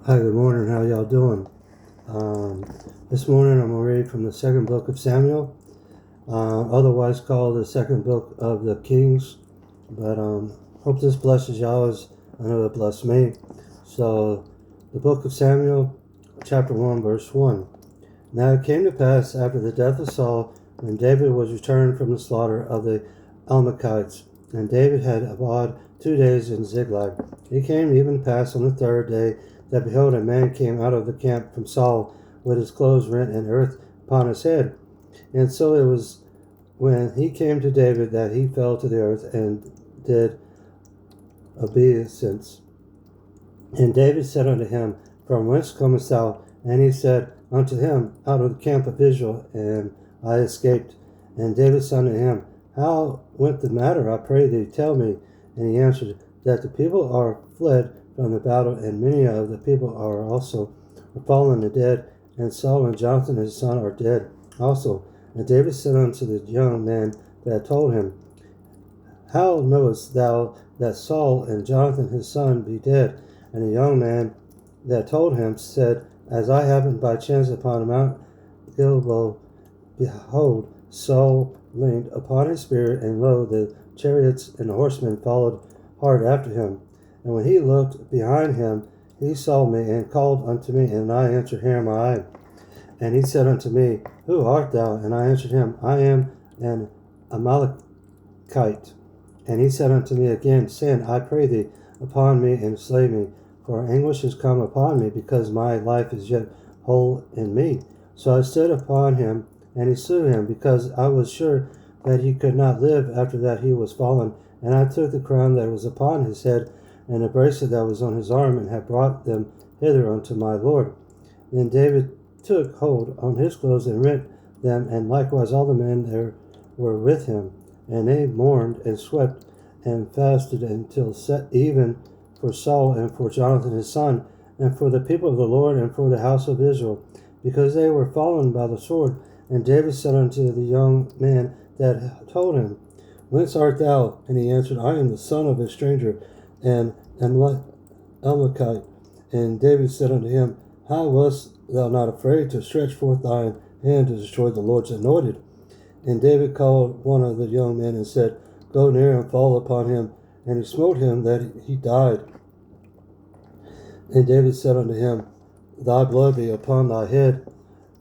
Hi, good morning. How y'all doing? This morning I'm going to read from the second book of Samuel, otherwise called the second book of the Kings. But hope this blesses y'all as I know it blessed me. So, the book of Samuel, chapter 1, verse 1. Now it came to pass after the death of Saul, when David was returned from the slaughter of the Amalekites, and David had abode 2 days in Ziklag. It came even to pass on the third day that behold, a man came out of the camp from Saul with his clothes rent and earth upon his head. And so it was when he came to David that he fell to the earth and did obeisance. And David said unto him, From whence comest thou? And he said unto him, Out of the camp of Israel, and I escaped. And David said unto him, How went the matter? I pray thee, tell me. And he answered, That the people are fled from the battle, and many of the people are also fallen and dead, and Saul and Jonathan his son are dead also. And David said unto the young man that told him, How knowest thou that Saul and Jonathan his son be dead? And the young man that told him said, As I happened by chance upon Mount Gilboa, behold, Saul leaned upon his spear, and lo, the chariots and the horsemen followed hard after him. And when he looked behind him, he saw me and called unto me, and I answered, Here am I. And he said unto me, Who art thou? And I answered him, I am an Amalekite. And he said unto me again, Send, I pray thee, upon me, and slay me, for anguish is come upon me, because my life is yet whole in me. So I stood upon him, and he slew him, because I was sure that he could not live after that he was fallen. And I took the crown that was upon his head, and the bracelet that was on his arm, and have brought them hither unto my Lord. Then David took hold on his clothes, and rent them, and likewise all the men there were with him. And they mourned and swept and fasted until set even for Saul and for Jonathan his son, and for the people of the Lord, and for the house of Israel, because they were fallen by the sword. And David said unto the young man that told him, Whence art thou? And he answered, I am the son of a stranger, and Amalekite. And David said unto him, How wast thou not afraid to stretch forth thine hand to destroy the Lord's anointed? And David called one of the young men and said, Go near and fall upon him. And he smote him that he died. And David said unto him, Thy blood be upon thy head,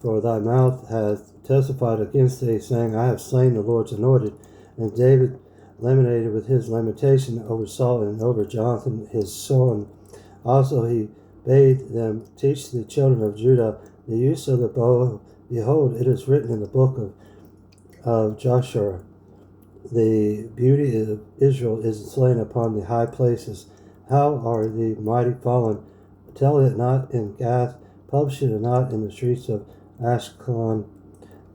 for thy mouth hath testified against thee, saying, I have slain the Lord's anointed. And David lamented with his lamentation over Saul and over Jonathan his son. Also he bade them teach the children of Judah the use of the bow. Behold, it is written in the book of Joshua, the beauty of Israel is slain upon the high places. How are the mighty fallen? Tell it not in Gath, publish it not in the streets of Ashkelon,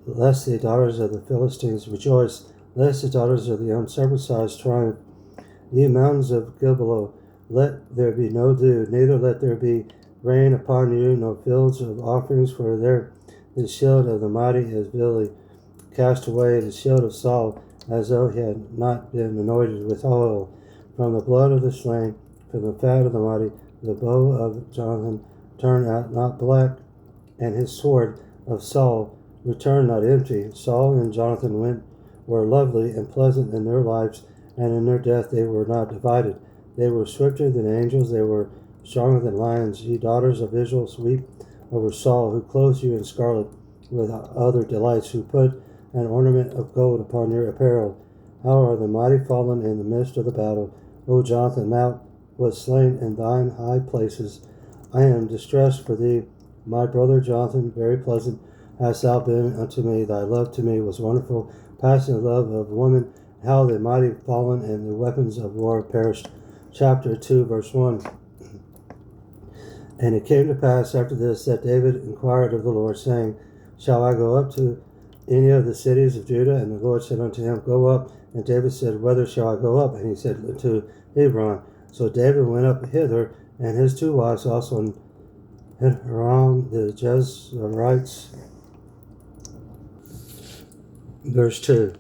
lest the daughters of the Philistines rejoice, lest the daughters of the uncircumcised triumph. Ye mountains of Gilboa, let there be no dew, neither let there be rain upon you, nor fields of offerings, for there the shield of the mighty is really cast away, the shield of Saul, as though he had not been anointed with oil. From the blood of the slain, from the fat of the mighty, the bow of Jonathan turned out not black, and his sword of Saul returned not empty. Saul and Jonathan were lovely and pleasant in their lives, and in their death they were not divided. They were swifter than angels, they were stronger than lions. Ye daughters of Israel, weep over Saul, who clothes you in scarlet with other delights, who put an ornament of gold upon your apparel. How are the mighty fallen in the midst of the battle? O Jonathan, thou wast slain in thine high places. I am distressed for thee, my brother Jonathan. Very pleasant hast thou been unto me. Thy love to me was wonderful, passing the love of woman. How the mighty fallen and the weapons of war perished. Chapter 2, verse 1. And it came to pass after this that David inquired of the Lord, saying, Shall I go up to any of the cities of Judah? And the Lord said unto him, Go up. And David said, Whither shall I go up? And he said, To Hebron. So David went up hither, and his two wives also, and Hiram the Jezreelites. Verse 2.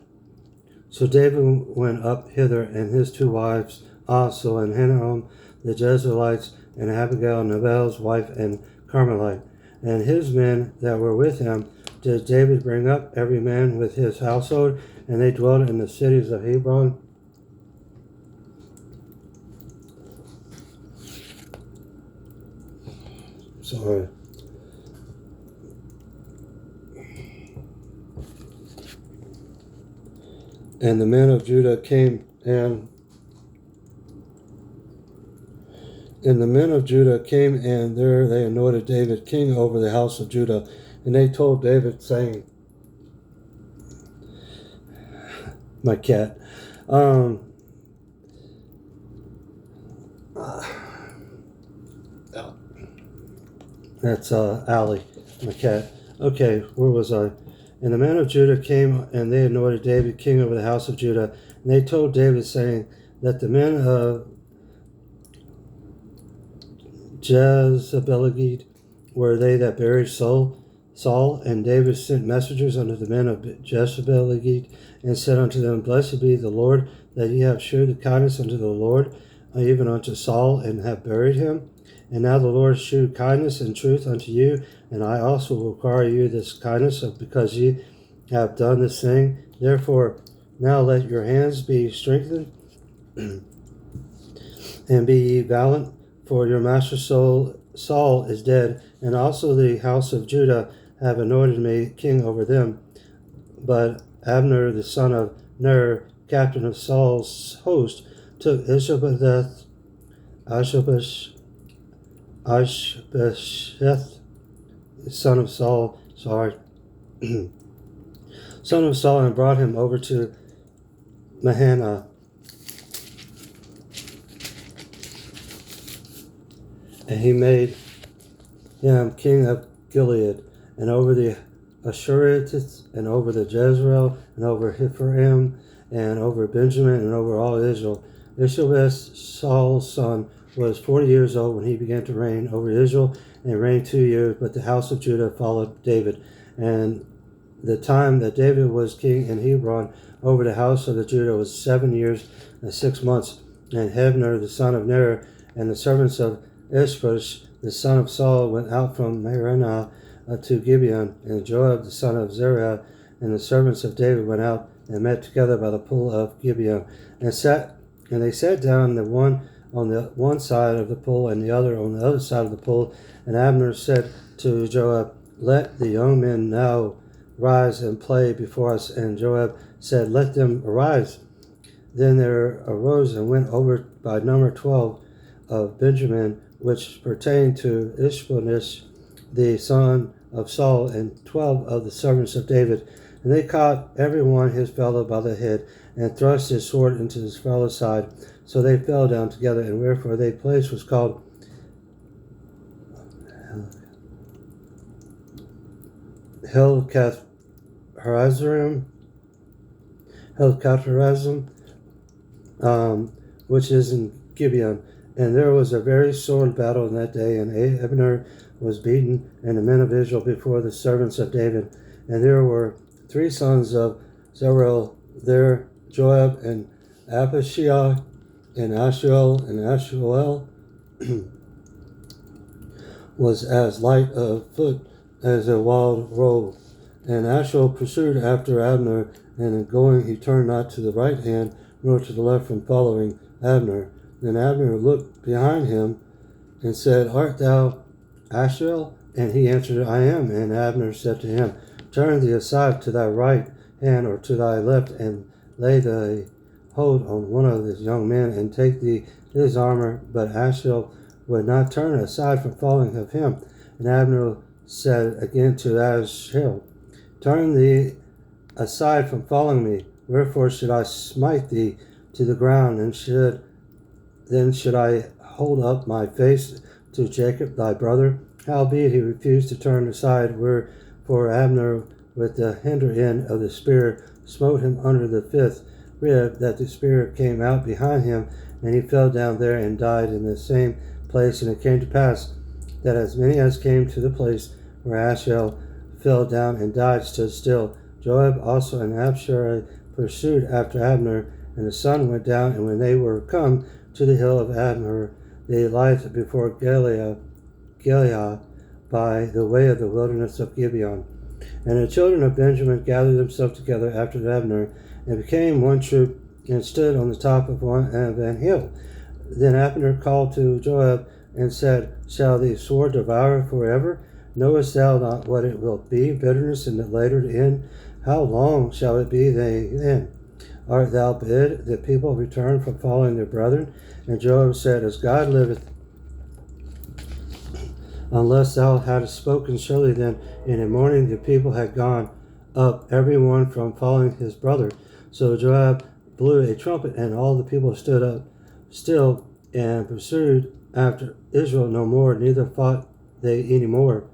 So David went up hither, and his two wives also, and Hiram the Jezreelites, and Abigail, Nabal's wife, and Carmelite. And his men that were with him did David bring up, every man with his household, and they dwelt in the cities of Hebron. Sorry. And the men of Judah came and there they anointed David king over the house of Judah. And they told David, saying, my cat, that's Allie, my cat. Okay, where was I? And the men of Judah came, and they anointed David king over the house of Judah. And they told David, saying, that the men of Jezebelgid were they that buried Saul. And David sent messengers unto the men of Jezebelgid, and said unto them, Blessed be the Lord, that ye have shewed the kindness unto the Lord, even unto Saul, and have buried him. And now the Lord shew kindness and truth unto you, and I also will require you this kindness, because ye have done this thing. Therefore now let your hands be strengthened, and be ye valiant, for your master Saul is dead, and also the house of Judah have anointed me king over them. But Abner the son of Ner, captain of Saul's host, took Ishbosheth, son of Saul, and brought him over to Mahanaim. And he made him king of Gilead, and over the Ashurites, and over the Jezreel, and over Ephraim, and over Benjamin, and over all Israel. Ishbosheth, Saul's son, was 40 years old when he began to reign over Israel, and reigned 2 years, but the house of Judah followed David. And the time that David was king in Hebron over the house of the Judah was 7 years and 6 months. And Hebner the son of Ner, and the servants of Ishbosh the son of Saul, went out from Maranah to Gibeon, and Joab the son of Zeruiah and the servants of David went out and met together by the pool of Gibeon, and they sat down, the one on the one side of the pool and the other on the other side of the pool. And Abner said to Joab, Let the young men now rise and play before us. And Joab said, Let them arise. Then there arose and went over by number 12 of Benjamin, which pertained to Ishbosheth the son of Saul, and 12 of the servants of David. And they caught every one his fellow by the head, and thrust his sword into his fellow's side. So they fell down together, and wherefore their place was called Helkath-Harazim, which is in Gibeon. And there was a very sore battle in that day, and Abner was beaten, and the men of Israel before the servants of David. And there were 3 sons of Zeruiah there, Joab, and Abishai, and Ashuel, and Ashuel was as light of foot as a wild roe. And Ashuel pursued after Abner, and in going he turned not to the right hand, nor to the left from following Abner. Then Abner looked behind him, and said, Art thou Ashuel? And he answered, I am. And Abner said to him, Turn thee aside to thy right hand, or to thy left, and lay thy hold on one of his young men, and take thee his armor. But Ashuel would not turn aside from following of him. And Abner said again to Ashuel, Turn thee aside from following me. Wherefore should I smite thee to the ground, and then should I hold up my face to Jacob thy brother? Howbeit he refused to turn aside, wherefore Abner with the hinder end of the spear smote him under the 5th rib, that the spear came out behind him, and he fell down there and died in the same place. And it came to pass that as many as came to the place where Ashuel fell down and died stood still. Joab also and Abishai pursued after Abner, and the sun went down, and when they were come to the hill of Abner, the Elyth before Gilead by the way of the wilderness of Gibeon. And the children of Benjamin gathered themselves together after Abner, and became one troop, and stood on the top of an hill. Then Abner called to Joab, and said, Shall the sword devour forever? Knowest thou not what it will be, bitterness in the later end? How long shall it be then? Art thou bid the people return from following their brethren? And Joab said, As God liveth, unless thou hadst spoken, surely then in the morning the people had gone up, every one from following his brother. So Joab blew a trumpet, and all the people stood up still, and pursued after Israel no more, neither fought they any more.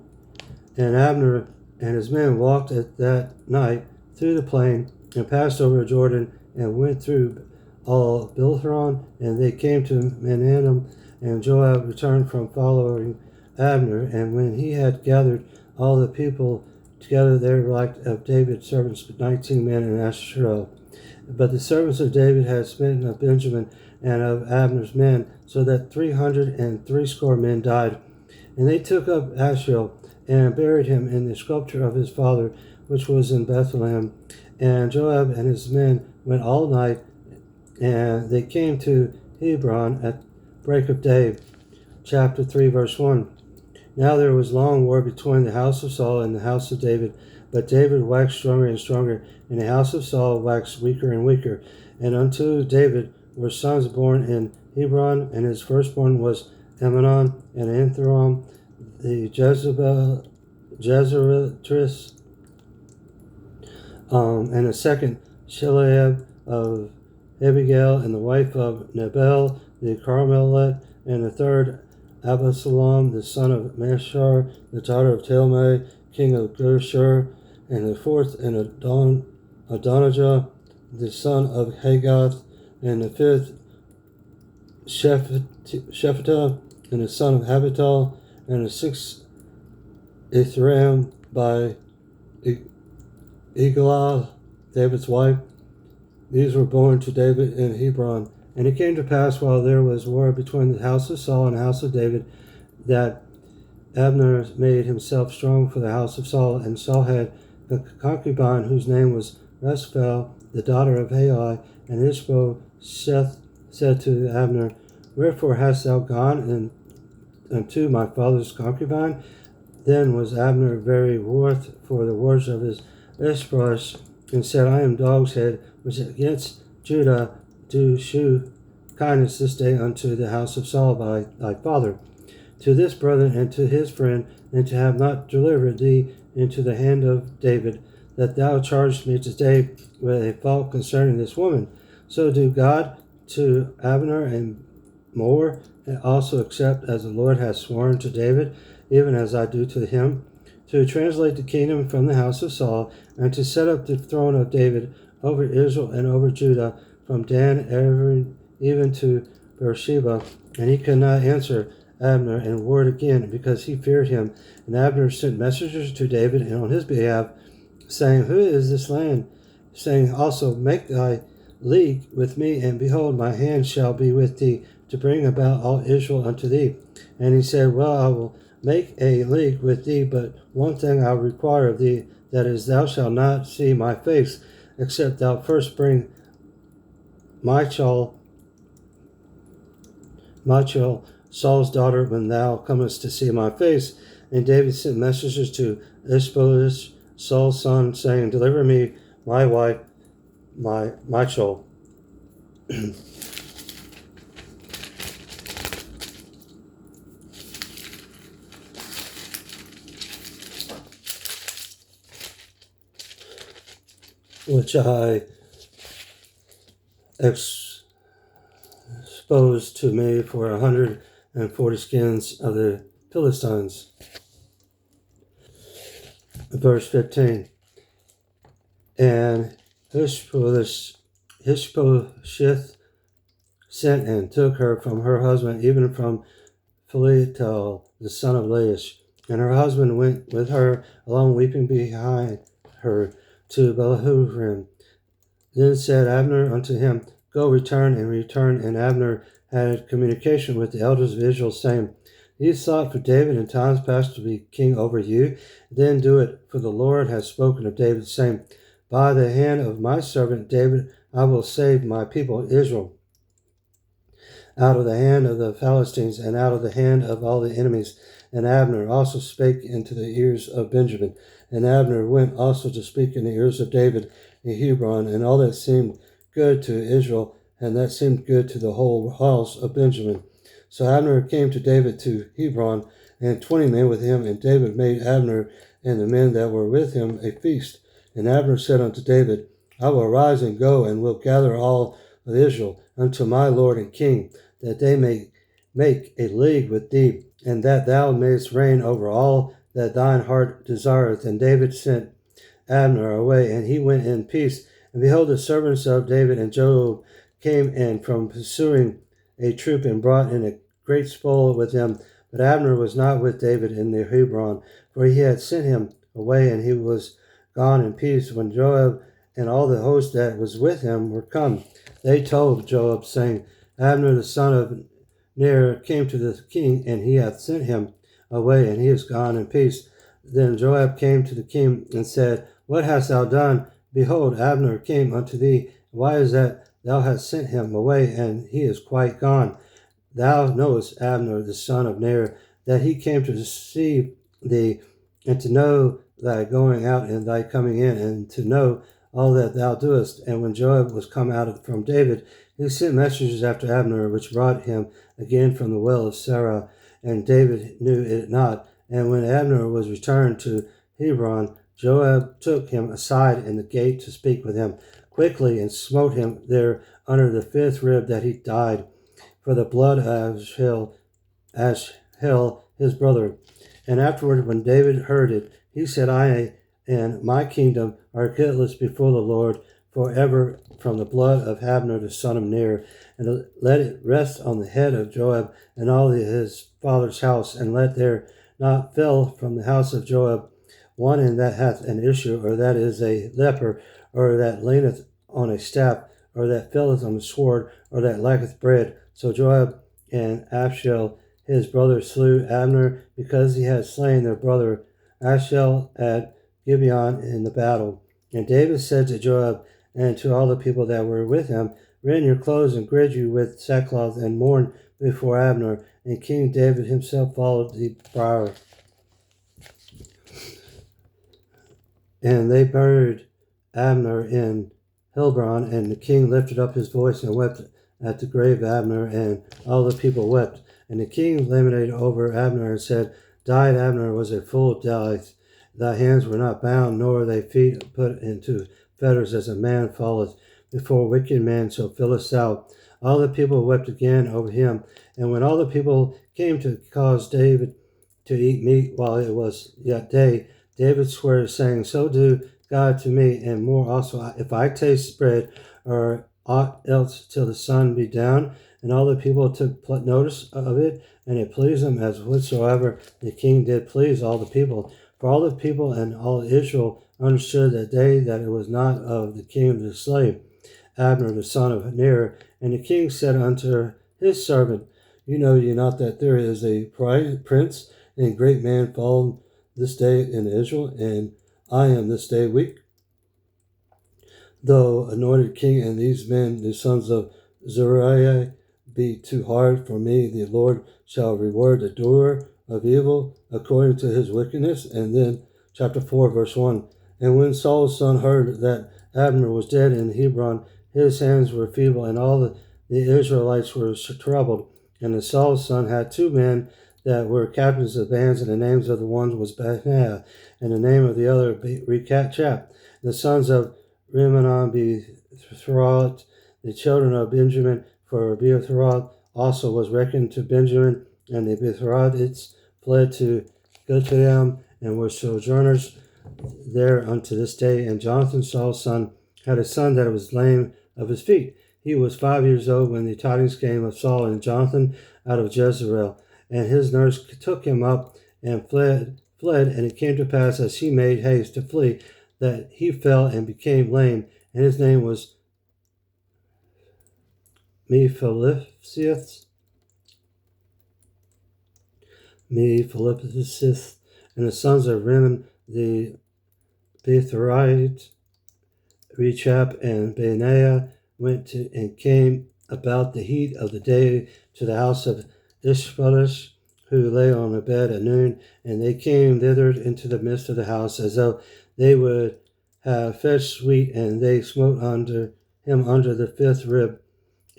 And Abner and his men walked at that night through the plain, and passed over Jordan, and went through all Bilharon, and they came to Mahanaim, and Joab returned from following Abner. And when he had gathered all the people together, there were like of David's servants 19 men in Asherah. But the servants of David had smitten of Benjamin and of Abner's men, so that 360 men died. And they took up Asriel, and buried him in the sepulchre of his father, which was in Bethlehem. And Joab and his men went all night, and they came to Hebron at break of day. Chapter 3, verse 1. Now there was long war between the house of Saul and the house of David, but David waxed stronger and stronger, and the house of Saul waxed weaker and weaker. And unto David were sons born in Hebron, and his firstborn was Amnon, and Anthram, the Jezreelitess, and the second Chileab of Abigail, and the wife of Nabal the Carmelite, and the third Absalom, the son of Mashar, the daughter of Talmai, king of Geshur, and the fourth Adonijah, the son of Haggath, and the fifth Shephatiah, and the son of Habital, and the sixth Ithram by Eglah, David's wife. These were born to David in Hebron. And it came to pass, while there was war between the house of Saul and the house of David, that Abner made himself strong for the house of Saul. And Saul had a concubine whose name was Rasphel, the daughter of Hai. And Ishbosheth said to Abner, Wherefore hast thou gone unto my father's concubine? Then was Abner very wroth for the words of his Ishbosheth, and said, I am dog's head, which against Judah do shew kindness this day unto the house of Saul by thy father, to this brother and to his friend, and to have not delivered thee into the hand of David, that thou charged me today with a fault concerning this woman. So do God to Abner and more, and also accept as the Lord has sworn to David, even as I do to him, to translate the kingdom from the house of Saul, and to set up the throne of David over Israel and over Judah, from Dan even to Beersheba. And he could not answer Abner and word again, because he feared him. And Abner sent messengers to David and on his behalf, saying, Who is this land? Saying also, Make thy league with me, and behold, my hand shall be with thee, to bring about all Israel unto thee. And he said, Well, I will make a league with thee, but one thing I require of thee, that is, thou shalt not see my face, except thou first bring Michal, Saul's daughter, when thou comest to see my face. And David sent messengers to Ishbosheth, Saul's son, saying, Deliver me my wife, Michal. Which I exposed to me for 140 skins of the Philistines. Verse 15. And Ishbosheth sent and took her from her husband, even from Philitel, the son of Laish. And her husband went with her, along weeping behind her, to Bahurim. Then said Abner unto him, Go, return. And Abner had communication with the elders of Israel, saying, "You sought for David in times past to be king over you. Then do it, for the Lord has spoken of David, saying, by the hand of my servant David I will save my people Israel out of the hand of the Philistines and out of the hand of all the enemies." And Abner also spake into the ears of Benjamin. And Abner went also to speak in the ears of David in Hebron, and all that seemed good to Israel, and that seemed good to the whole house of Benjamin. So Abner came to David to Hebron, and 20 men with him, and David made Abner and the men that were with him a feast. And Abner said unto David, I will arise and go, and will gather all of Israel unto my Lord and King, that they may make a league with thee, and that thou mayest reign over all that thine heart desireth. And David sent Abner away, and he went in peace. And behold, the servants of David and Joab came in from pursuing a troop, and brought in a great spoil with them. But Abner was not with David in the Hebron, for he had sent him away, and he was gone in peace. When Joab and all the host that was with him were come, they told Joab, saying, Abner the son of Ner came to the king, and he hath sent him away, and he is gone in peace. Then Joab came to the king and said, What hast thou done? Behold, Abner came unto thee. Why is that thou hast sent him away, and he is quite gone? Thou knowest Abner the son of Ner, that he came to deceive thee, and to know thy going out and thy coming in, and to know all that thou doest. And when Joab was come out from David, he sent messengers after Abner, which brought him again from the well of Sarah, and David knew it not. And when Abner was returned to Hebron, Joab took him aside in the gate to speak with him quickly, and smote him there under the 5th rib, that he died, for the blood of Ashel his brother. And afterward, when David heard it, he said, I and my kingdom are guiltless before the Lord forever from the blood of Abner the son of Ner. And let it rest on the head of Joab and all his father's house, and let there not fall from the house of Joab one in that hath an issue, or that is a leper, or that leaneth on a staff, or that filleth on the sword, or that lacketh bread. So Joab and Ashel his brother slew Abner, because he had slain their brother Ashel at Gibeon in the battle. And David said to Joab and to all the people that were with him, Rend your clothes and gird you with sackcloth, and mourn before Abner. And King David himself followed the bier. And they buried Abner in Hebron, and the king lifted up his voice and wept at the grave of Abner, and all the people wept. And the king lamented over Abner and said, Died Abner was a fool dieth. Thy hands were not bound, nor thy feet put into fetters, as a man falleth before wicked men, so fillest thou. All the people wept again over him. And when all the people came to cause David to eat meat while it was yet day, David swore, saying, So do God to me, and more also, if I taste bread or aught else till the sun be down. And all the people took notice of it, and it pleased them, as whatsoever the king did please all the people. For all the people and all Israel understood that day that it was not of the king to slay Abner the son of Ner. And the king said unto his servant, You know ye not that there is a prince and great man fallen this day in Israel, and I am this day weak? Though anointed king, and these men, the sons of Zeruiah, be too hard for me, the Lord shall reward the doer of evil according to his wickedness. And then chapter 4, verse 1. And when Saul's son heard that Abner was dead in Hebron, his hands were feeble, and all the Israelites were troubled. And the Saul's son had 2 men that were captains of bands, and the names of the one was Benaiah, and the name of the other Rechab. The sons of Rimmon Beeroth, the children of Benjamin, for Beeroth also was reckoned to Benjamin, and the Beerothites fled to Gilgal, and were sojourners there unto this day. And Jonathan, Saul's son, had a son that was lame of his feet. He was 5 years old when the tidings came of Saul and Jonathan out of Jezreel. And his nurse took him up and fled. And it came to pass, as he made haste to flee, that he fell and became lame. And his name was Mephibosheth, and the sons of Rimmon the Betharite, Rechab and Benaiah went to and came about the heat of the day to the house of Ishbosheth, who lay on a bed at noon, and they came thither into the midst of the house, as though they would have fetched wheat, and they smote under him under the fifth rib,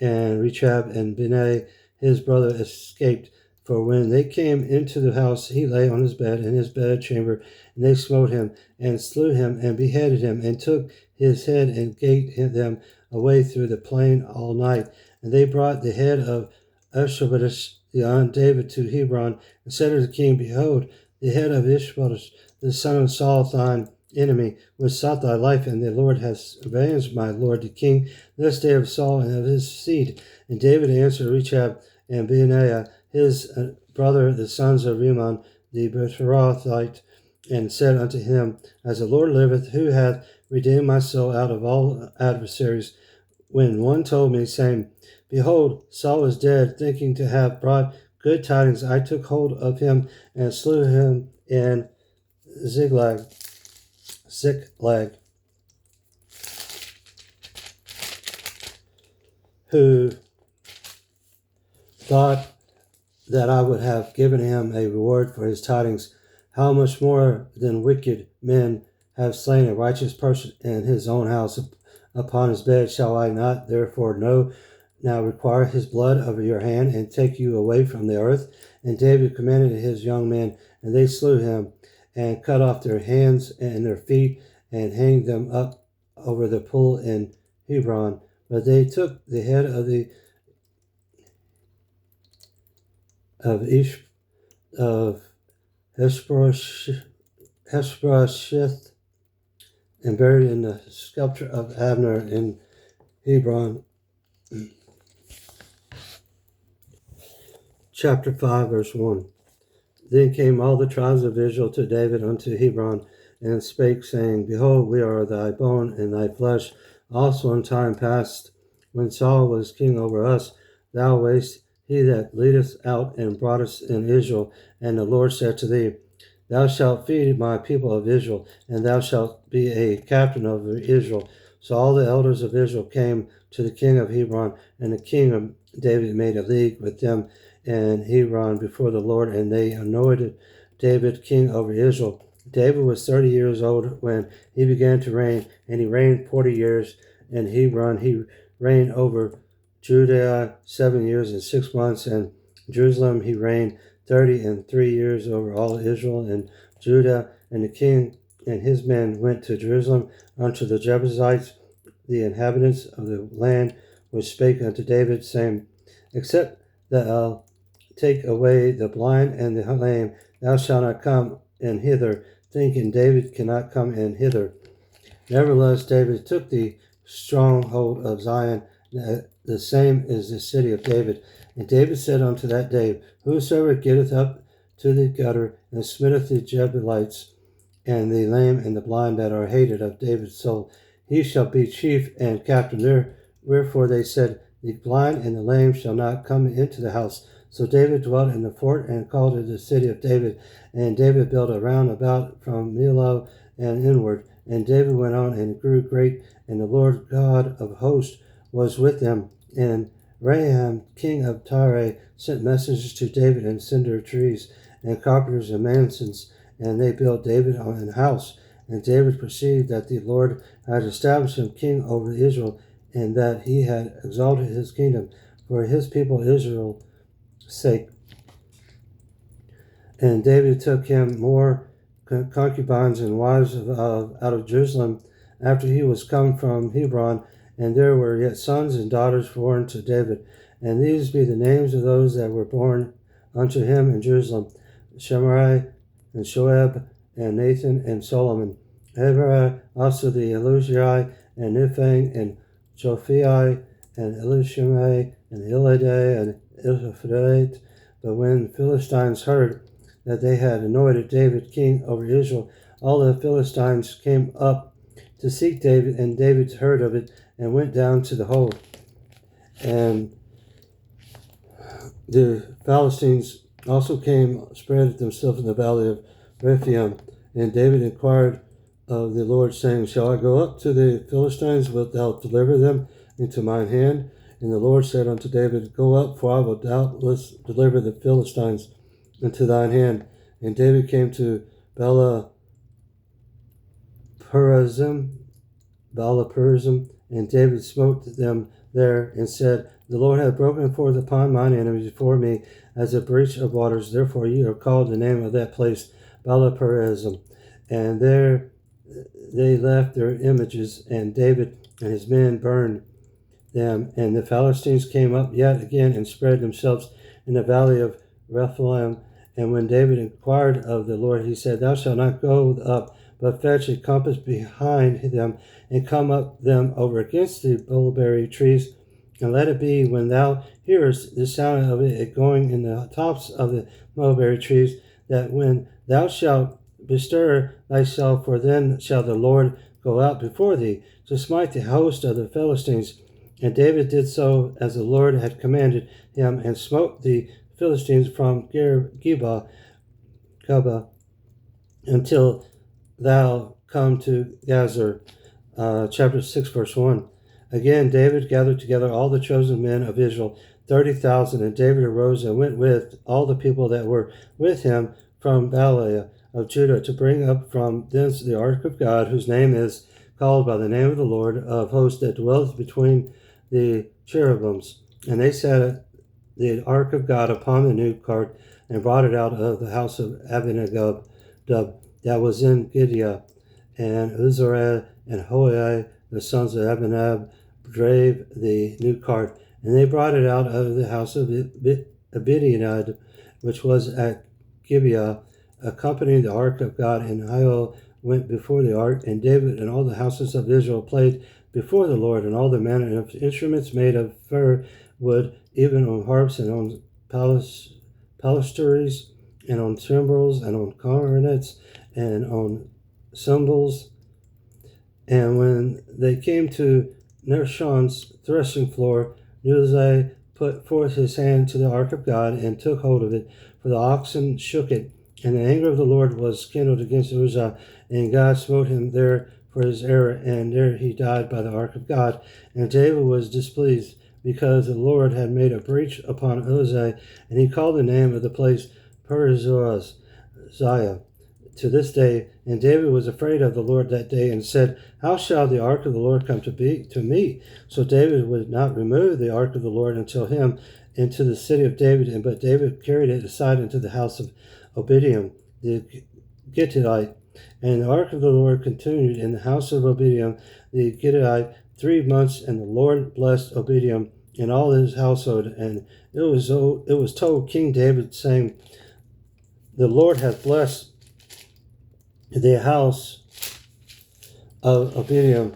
and Rechab and Benaiah his brother escaped. For when they came into the house, he lay on his bed in his bedchamber, and they smote him, and slew him, and beheaded him, and took his head, and gate them away through the plain all night. And they brought the head of Ishbosheth the David to Hebron, and said to the king, Behold, the head of Ishbosheth, the son of Saul, thine enemy, which sought thy life, and the Lord has avenged my lord the king this day of Saul and of his seed. And David answered Rechab and Benaiah his brother, the sons of Rimmon the Beerothite, and said unto him, As the Lord liveth, who hath redeemed my soul out of all adversaries, when one told me, saying, Behold, Saul is dead, thinking to have brought good tidings, I took hold of him and slew him in Ziklag, who thought that I would have given him a reward for his tidings. How much more than wicked men have slain a righteous person in his own house upon his bed? Shall I not therefore now require his blood of your hand, and take you away from the earth? And David commanded his young men, and they slew him, and cut off their hands and their feet, and hanged them up over the pool in Hebron. But they took the head of Ishbosheth, and buried in the sepulchre of Abner in Hebron. Chapter 5, verse 1. Then came all the tribes of Israel to David unto Hebron, and spake, saying, Behold, we are thy bone and thy flesh. Also in time past, when Saul was king over us, thou wast he that leadeth out and broughtest in Israel. And the Lord said to thee, Thou shalt feed my people of Israel, and thou shalt be a captain over Israel. So all the elders of Israel came to the king of Hebron, and the king of David made a league with them in Hebron before the Lord, and they anointed David king over Israel. David was 30 years old when he began to reign, and he reigned 40 years in Hebron. He reigned over Judah 7 years and 6 months, and Jerusalem he reigned 30 years over all Israel and Judah. And the king and his men went to Jerusalem unto the Jebusites, the inhabitants of the land, which spake unto David, saying, Except thou take away the blind and the lame, thou shalt not come in hither, thinking David cannot come in hither. Nevertheless, David took the stronghold of Zion, the same is the city of David. And David said unto that day, Whosoever getteth up to the gutter, and smitteth the Jebusites, and the lame and the blind that are hated of David's soul, he shall be chief and captain there. Wherefore they said, The blind and the lame shall not come into the house. So David dwelt in the fort, and called it the city of David. And David built a round about from Millo and inward. And David went on and grew great, and the Lord God of hosts was with him. And Raham, king of Tyre, sent messengers to David and cinder trees, and carpenters and masons, and they built David an house. And David perceived that the Lord had established him king over Israel, and that he had exalted his kingdom for his people Israel's sake. And David took him more concubines and wives out of Jerusalem after he was come from Hebron, and there were yet sons and daughters born to David. And these be the names of those that were born unto him in Jerusalem: Shemariah, and Shoab, and Nathan, and Solomon. Heber also the Elushai, and Niphang, and Jophai, and Elishama, and Hiladai, and Eliphalet. But when the Philistines heard that they had anointed David king over Israel, all the Philistines came up to seek David, and David heard of it, and went down to the hold. And The Philistines also came, spread themselves in the valley of Rephaim, and David inquired of the Lord, saying, Shall I go up to the Philistines? Wilt thou deliver them into mine hand? And the Lord said unto David, Go up, for I will doubtless deliver the Philistines into thine hand. And David came to Baal-perazim, and David smote them there, and said, The Lord hath broken forth upon mine enemies before me as a breach of waters. Therefore ye have called the name of that place Baal-perazim. And there they left their images, and David and his men burned them. And the Philistines came up yet again and spread themselves in the valley of Rephaim. And when David inquired of the Lord, he said, Thou shalt not go up, but fetch a compass behind them, and come up them over against the mulberry trees. And let it be, when thou hearest the sound of it going in the tops of the mulberry trees, that when thou shalt bestir thyself, for then shall the Lord go out before thee to smite the host of the Philistines. And David did so as the Lord had commanded him, and smote the Philistines from Geba until thou come to Gazer. Chapter 6, verse 1. Again, David gathered together all the chosen men of Israel, 30,000, and David arose and went with all the people that were with him from Baalah of Judah to bring up from thence the ark of God, whose name is called by the name of the Lord of hosts, that dwelleth between the cherubims. And they set the ark of God upon the new cart, and brought it out of the house of Abinadab that was in Gibeah. And Uzziah and Hoai, the sons of Abinadab, drave the new cart, and they brought it out of the house of Abinadab, which was at Gibeah, accompanying the ark of God. And Hiel went before the ark, and David and all the houses of Israel played before the Lord, and all the manner of instruments made of fir wood, even on harps and on psalteries, and on timbrels, and on cornets, and on cymbals. And when they came to Nashon's threshing floor, Uzziah put forth his hand to the ark of God, and took hold of it, for the oxen shook it. And the anger of the Lord was kindled against Uzziah, and God smote him there for his error, and there he died by the ark of God. And David was displeased, because the Lord had made a breach upon Uzziah, and he called the name of the place Perizziah to this day. And David was afraid of the Lord that day, and said, How shall the ark of the Lord come to me? So David would not remove the ark of the Lord until him into the city of David, but David carried it aside into the house of Obadiah the Gittite. And the ark of the Lord continued in the house of Obadiah the Gittite 3 months, and the Lord blessed Obadiah and all his household. And it was told King David, saying, The Lord hath blessed the house of Obadiah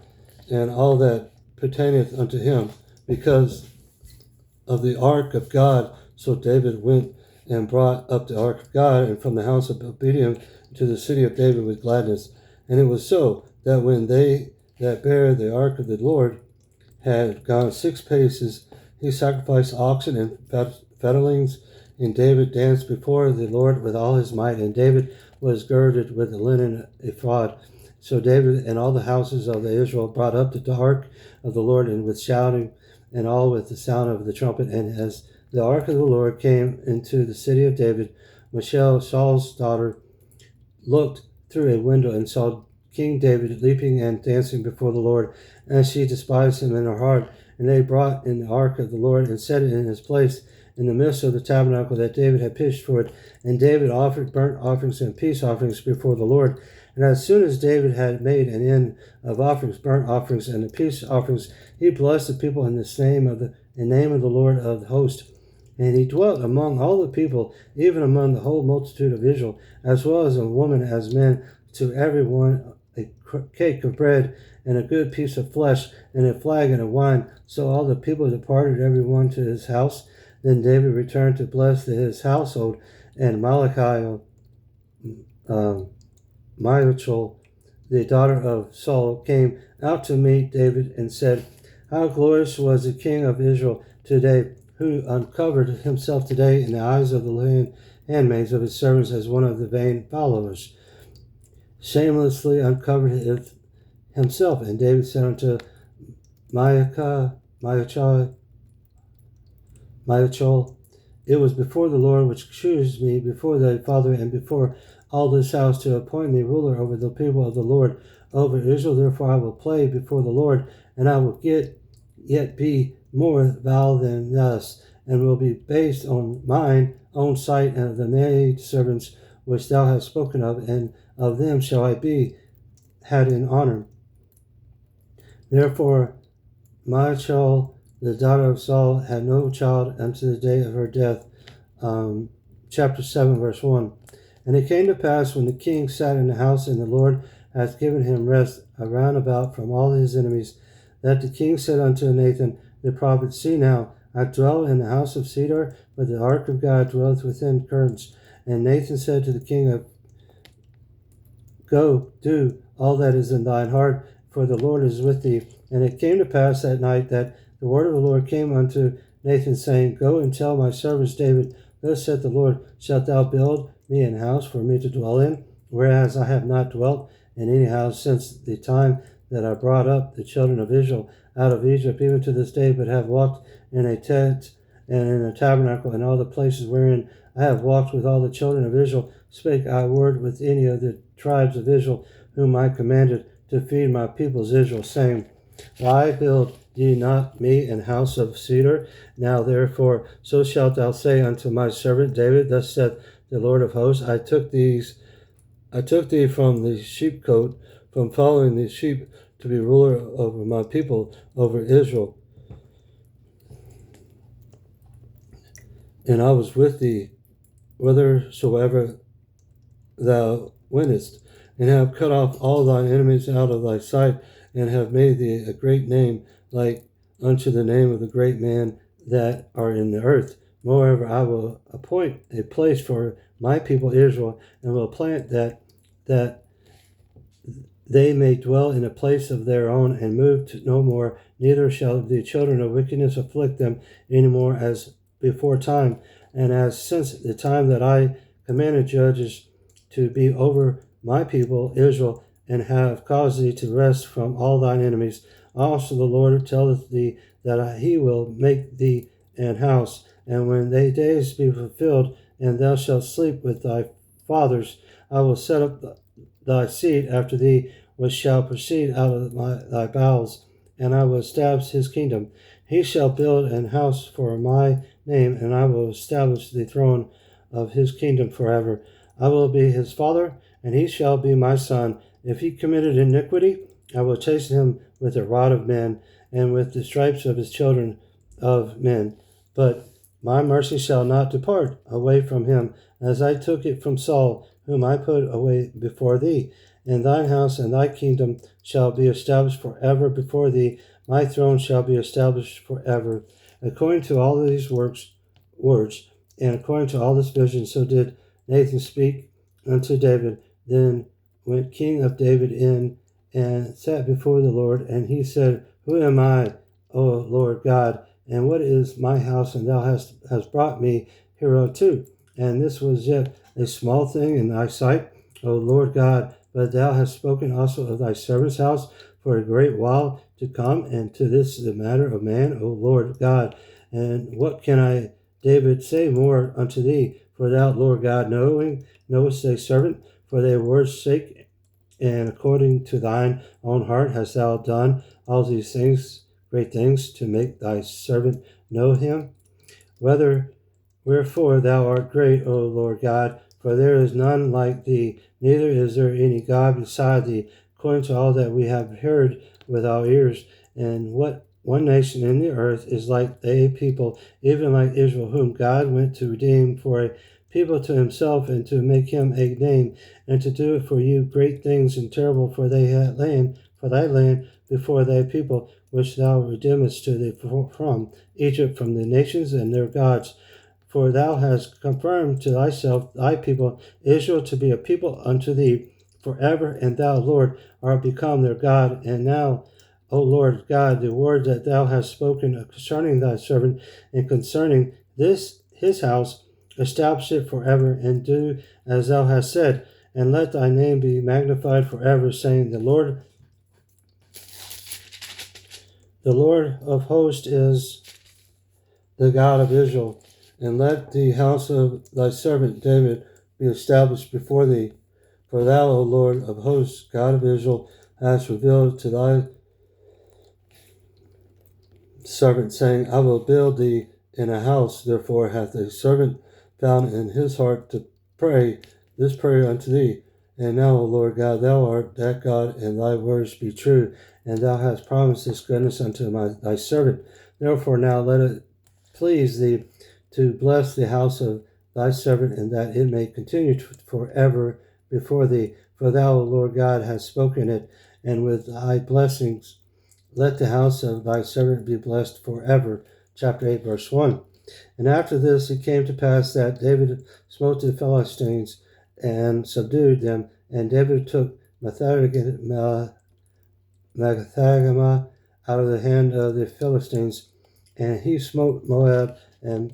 and all that pertaineth unto him, because of the ark of God. So David went and brought up the ark of God, and from the house of Obadiah to the city of David with gladness. And it was so, that when they that bare the ark of the Lord had gone 6 paces, he sacrificed oxen and fatlings, and David danced before the Lord with all his might. And David was girded with a linen ephod. So David and all the houses of Israel brought up the ark of the Lord, and with shouting, and all with the sound of the trumpet. And as the ark of the Lord came into the city of David, Michal, Saul's daughter, looked through a window and saw King David leaping and dancing before the Lord, and she despised him in her heart. And they brought in the ark of the Lord, and set it in his place in the midst of the tabernacle that David had pitched for it. And David offered burnt offerings and peace offerings before the Lord. And as soon as David had made an end of offerings, burnt offerings, and the peace offerings, he blessed the people in the name of the Lord of the host. And he dwelt among all the people, even among the whole multitude of Israel, as well as a woman as men, to every one a cake of bread, and a good piece of flesh, and a flagon of wine. So all the people departed, every one to his house. Then David returned to bless his household, and Michal, the daughter of Saul, came out to meet David, and said, How glorious was the king of Israel today! who uncovered himself today in the eyes of the handmaids of his servants as one of the vain followers, shamelessly uncovered himself. And David said unto Michal, it was before the Lord which chose me before thy father and before all this house to appoint me ruler over the people of the Lord, over Israel. Therefore I will play before the Lord, and I will yet be more vile than thus, and will be based on mine own sight and of the maid servants which thou hast spoken of, and of them shall I be had in honor. Therefore Michal, the daughter of Saul, had no child unto the day of her death. Chapter 7, verse 1. And it came to pass when the king sat in the house, and the Lord hath given him rest around about from all his enemies, that the king said unto Nathan the prophet, See now, I dwell in the house of cedar, but the ark of God dwelleth within curtains. And Nathan said to the king, Go, do all that is in thine heart, for the Lord is with thee. And it came to pass that night that the word of the Lord came unto Nathan, saying, Go and tell my servant David, Thus saith the Lord, Shalt thou build me an house for me to dwell in, whereas I have not dwelt in any house since the time that I brought up the children of Israel out of Egypt, even to this day, but have walked in a tent and in a tabernacle, in all the places wherein I have walked with all the children of Israel, spake I a word with any of the tribes of Israel, whom I commanded to feed my peoples Israel, saying, Why build ye not me an house of cedar? Now therefore, so shalt thou say unto my servant David, Thus saith the Lord of hosts, I took thee from the sheepcote, from following the sheep, to be ruler over my people, over Israel. And I was with thee whithersoever thou wentest, and have cut off all thine enemies out of thy sight, and have made thee a great name, like unto the name of the great men that are in the earth. Moreover, I will appoint a place for my people Israel, and will plant that they may dwell in a place of their own, and move to no more, neither shall the children of wickedness afflict them any more as before time, and as since the time that I commanded judges to be over my people Israel, and have caused thee to rest from all thine enemies. Also the Lord telleth thee that he will make thee an house, and when thy days be fulfilled, and thou shalt sleep with thy fathers, I will set up thy seed after thee, which shall proceed out of thy bowels, and I will establish his kingdom. He shall build an house for my name, and I will establish the throne of his kingdom forever. I will be his father, and he shall be my son. If he committed iniquity, I will chasten him with the rod of men, and with the stripes of his children of men. But my mercy shall not depart away from him, as I took it from Saul, whom I put away before thee. And thine house and thy kingdom shall be established forever before thee. My throne shall be established forever. According to all these words, and according to all this vision, so did Nathan speak unto David. Then went King of David in and sat before the Lord, and he said, Who am I, O Lord God, and what is my house, and thou hast brought me hereunto? And this was yet a small thing in thy sight, O Lord God, but thou hast spoken also of thy servant's house for a great while to come, and to this the matter of man, O Lord God. And what can I, David, say more unto thee? For thou, Lord God, knowest thy servant, for thy word's sake, and according to thine own heart hast thou done all these things, great things, to make thy servant know him. Wherefore thou art great, O Lord God, for there is none like thee, neither is there any God beside thee, according to all that we have heard with our ears. And what one nation in the earth is like a people, even like Israel, whom God went to redeem for a people to himself, and to make him a name, and to do for you great things and terrible for thy land before thy people, which thou redeemest to thee from Egypt, from the nations and their gods. For thou hast confirmed to thyself thy people Israel to be a people unto thee forever, and thou, Lord, art become their God. And now O Lord God, the word that thou hast spoken concerning thy servant and concerning this his house, establish it forever, and do as thou hast said, and let thy name be magnified forever, saying, The Lord of hosts is the God of Israel, and let the house of thy servant David be established before thee. For thou, O Lord of hosts, God of Israel, hast revealed to thy servant, saying, I will build thee in a house. Therefore hath the servant found in his heart to pray this prayer unto thee. And now, O Lord God, thou art that God, and thy words be true, and thou hast promised this goodness unto thy servant. Therefore now let it please thee to bless the house of thy servant, and that it may continue forever before thee. For thou, O Lord God, hast spoken it, and with thy blessings let the house of thy servant be blessed forever. Chapter 8, verse 1. And after this it came to pass that David smote the Philistines and subdued them, and David took Mephagama out of the hand of the Philistines, and he smote Moab and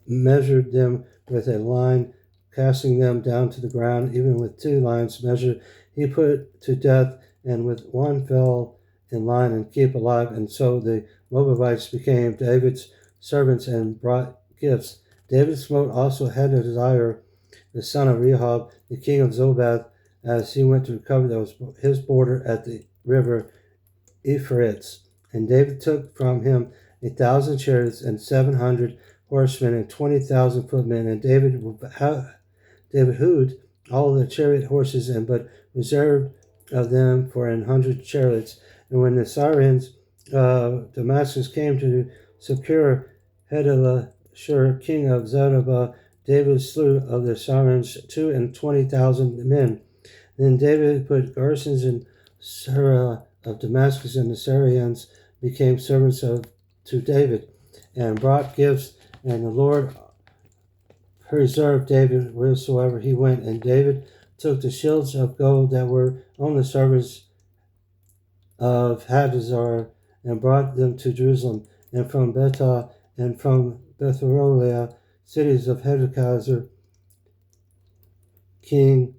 measured them with a line, casting them down to the ground, even with 2 lines measured. He put to death, and with one fell in line and keep alive. And so the Moabites became David's servants and brought gifts. David smote also Hadadezer, the son of Rehob, the king of Zobah, as he went to recover his border at the river Euphrates. And David took from him 1,000 chariots and 700 horsemen and 20,000 footmen. And David hewed all the chariot horses, and but reserved of them for 100 chariots. And when the Syrians of Damascus came to secure Hadadashur, king of Zobah, David slew of the Syrians 22,000 men. Then David put garrisons in Sura of Damascus, and the Syrians became servants to David, and brought gifts, and the Lord preserved David wheresoever he went. And David took the shields of gold that were on the servants of Hadadezer, and brought them to Jerusalem, and from Betah and from Bethrolia, cities of Hadadezer, King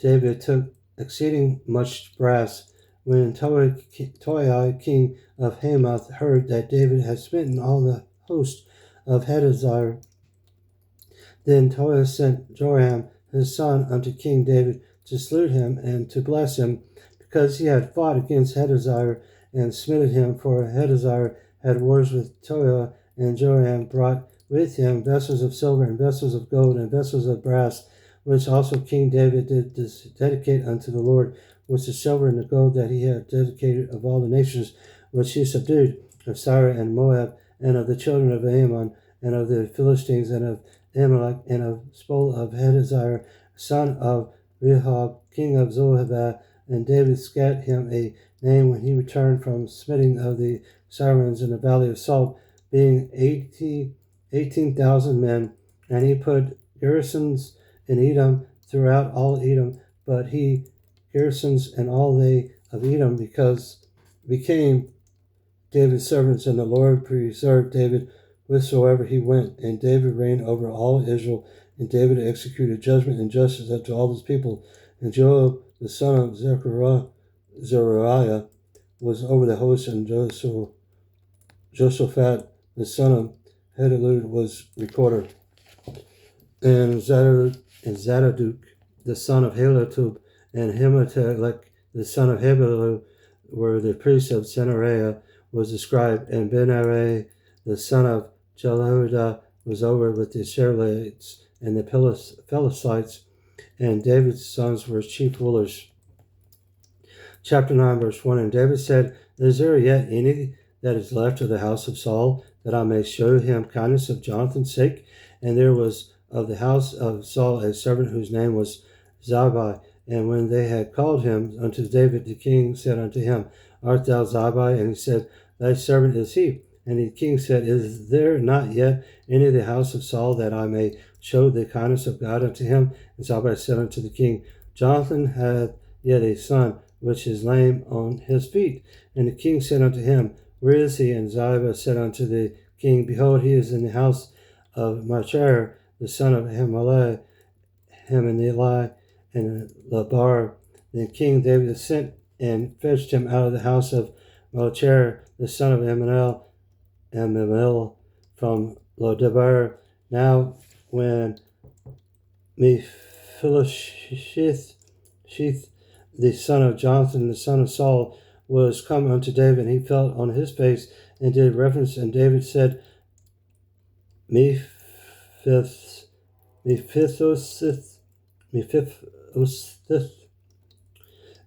David took exceeding much brass. When Toai, king of Hamath, heard that David had smitten all the host of Hadadezer, then Toai sent Joram his son unto King David to salute him and to bless him, because he had fought against Hadadezer and smitten him. For Hadadezer had wars with Toai, and Joram brought with him vessels of silver and vessels of gold and vessels of brass, which also King David did dedicate unto the Lord, with the silver and the gold that he had dedicated of all the nations which he subdued, of Syria and Moab, and of the children of Ammon, and of the Philistines, and of Amalek, and of spoil of Hadadezer, son of Rehob, king of Zobah. And David scat him a name when he returned from smiting of the Syrians in the valley of Salt, being 18,000 men. And he put garrisons in Edom throughout all Edom, but he garrisons and all they of Edom became David's servants, and the Lord preserved David whithersoever he went. And David reigned over all Israel, and David executed judgment and justice unto all his people. And Joab the son of Zeruiah was over the host, and Joshaphat the son of Hedalud was recorder. And Zadok the son of Halatub and Himelech the son of Hebelu were the priests of Zenariah was the scribe, and Benaiah the son of Jehoiada was over with the Israelites and the Pelethites, and David's sons were chief rulers. Chapter 9, verse 1. And David said, Is there yet any that is left of the house of Saul, that I may show him kindness of Jonathan's sake? And there was of the house of Saul a servant whose name was Zibai. And when they had called him unto David, the king said unto him, Art thou Zibai? And he said, Thy servant is he. And the king said, Is there not yet any of the house of Saul, that I may show the kindness of God unto him? And Zibai said unto the king, Jonathan hath yet a son, which is lame on his feet. And the king said unto him, Where is he? And Ziba said unto the king, Behold, he is in the house of Machir, the son of Hamalai, Hamaneli, and Labar. Then King David sent and fetched him out of the house of Machir, the son of Ammiel, from Lodebar. Now when Mephibosheth, the son of Jonathan, the son of Saul, was come unto David, he fell on his face and did reverence, and David said, Mephibosheth,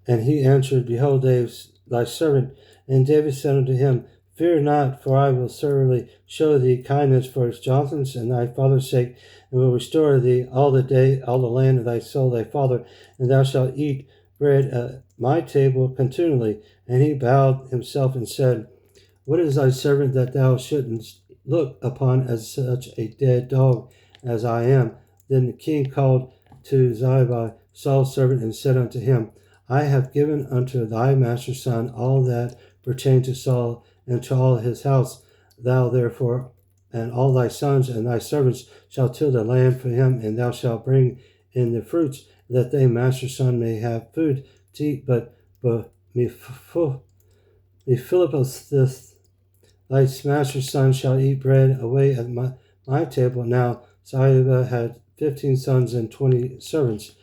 and he answered, Behold, thy servant. And David said unto him, Fear not, for I will certainly show thee kindness for Jonathan's and thy father's sake, and will restore thee all the land of thy soul, thy father, and thou shalt eat bread at my table continually. And he bowed himself and said, What is thy servant that thou shouldn't look upon as such a dead dog as I am? Then the king called to Ziba, Saul's servant, and said unto him, I have given unto thy master's son all that pertained to Saul and to all his house. Thou therefore and all thy sons and thy servants shall till the land for him, and thou shalt bring in the fruits, that thy master's son may have food to eat. But Mephibosheth, thy master's son, shall eat bread away at my table. Now Ziba had 15 sons and 20 servants.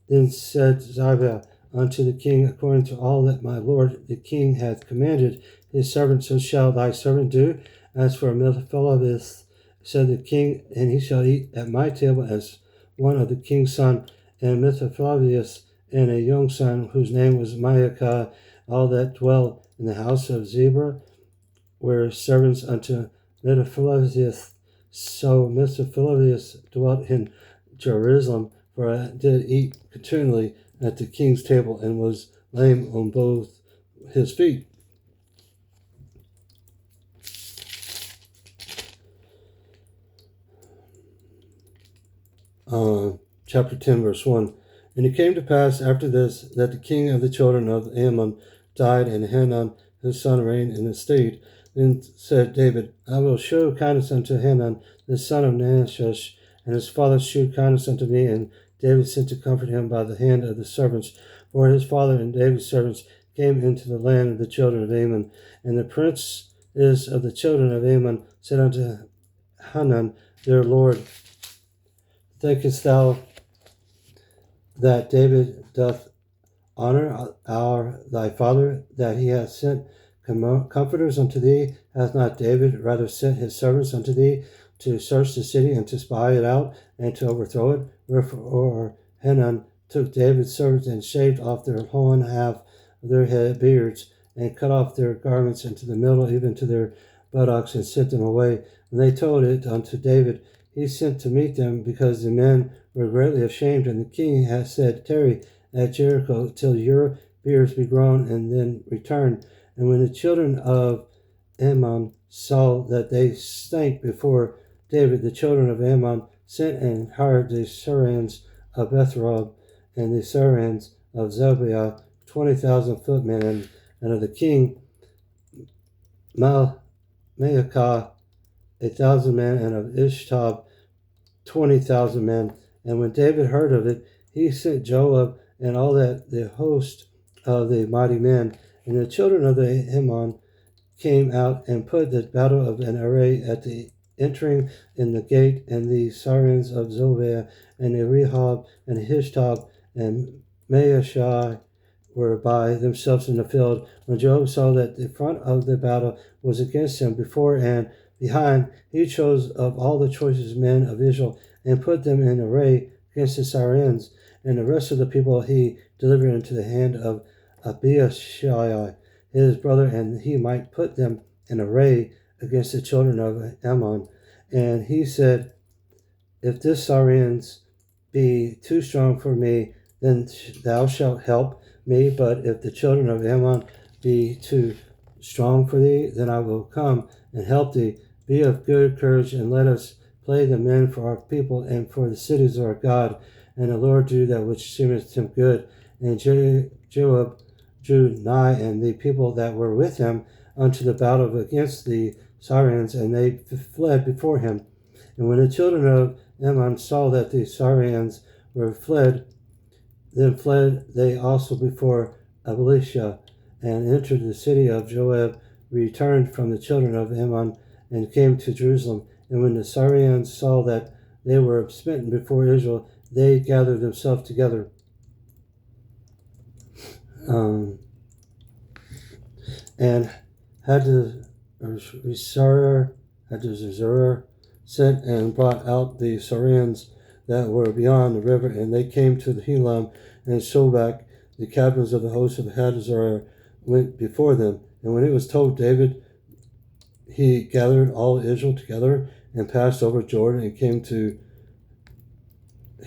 Then said Ziba unto the king, According to all that my lord the king hath commanded his servant, so shall thy servant do. As for Mephibosheth, said the king, and he shall eat at my table as one of the king's son. And Mephibosheth and a young son, whose name was Maacah, all that dwell in the house of Ziba, were servants unto Mephibosheth. So Mephibosheth dwelt in Jerusalem, for I did eat continually at the king's table, and was lame on both his feet. Chapter 10, verse 1. And it came to pass after this, that the king of the children of Ammon died, and Hanun his son reigned in his stead. Then said David, I will show kindness unto Hanun the son of Nahash, and his father shewed kindness unto me. And David sent to comfort him by the hand of the servants. For his father and David's servants came into the land of the children of Ammon. And the princes of the children of Ammon said unto Hanun their lord, Thinkest thou that David doth honor thy father, that he hath sent comforters unto thee? Hath not David rather sent his servants unto thee to search the city, and to spy it out, and to overthrow it? Wherefore Hanun took David's servants, and shaved off their whole half of their head beards, and cut off their garments into the middle, even to their buttocks, and sent them away. When they told it unto David, he sent to meet them, because the men were greatly ashamed. And the king had said, Tarry at Jericho till your beards be grown, and then return. And when the children of Ammon saw that they stank before David, the children of Ammon sent and hired the Sarans of Bethrob and the Sarans of Zebiah, 20,000 footmen, and of the king Maacah 1,000 men, and of Ishtab 20,000 men. And when David heard of it, he sent Joab and all that the host of the mighty men. And the children of the Ammon came out and put the battle of an array at the entering in the gate, and the Sarans of Zobeah and the Rehob and Hishtab and Maashai were by themselves in the field. When Joab saw that the front of the battle was against him before and behind, he chose of all the choicest men of Israel, and put them in array against the Sarans. And the rest of the people he delivered into the hand of Abishai his brother, and he might put them in array against the children of Ammon. And he said, If this Sarans be too strong for me, then thou shalt help me. But if the children of Ammon be too strong for thee, then I will come and help thee. Be of good courage, and let us play the men for our people and for the cities of our God. And the Lord do that which seemeth him good. And Joab drew nigh, and the people that were with him, unto the battle against the Syrians, and they fled before him. And when the children of Ammon saw that the Syrians were fled, then fled they also before Abishai, and entered the city of Joab, returned from the children of Ammon, and came to Jerusalem. And when the Syrians saw that they were smitten before Israel, they gathered themselves together. And Hadarezer sent and brought out the Syrians that were beyond the river, and they came to the Helam and Shobak. The captains of the host of Hadarezer went before them. And when it was told David, he gathered all Israel together and passed over Jordan and came to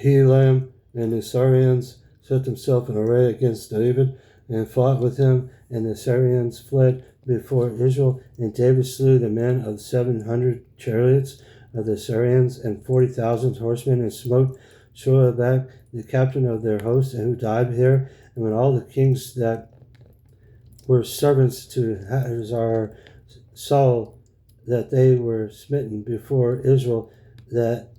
Helam, and the Syrians set themselves in array against David and fought with him, and the Syrians fled before Israel, and David slew the men of 700 chariots of the Syrians and 40,000 horsemen, and smote Shobak, the captain of their host, and who died there. And when all the kings that were servants to Hadarezer saw that they were smitten before Israel, that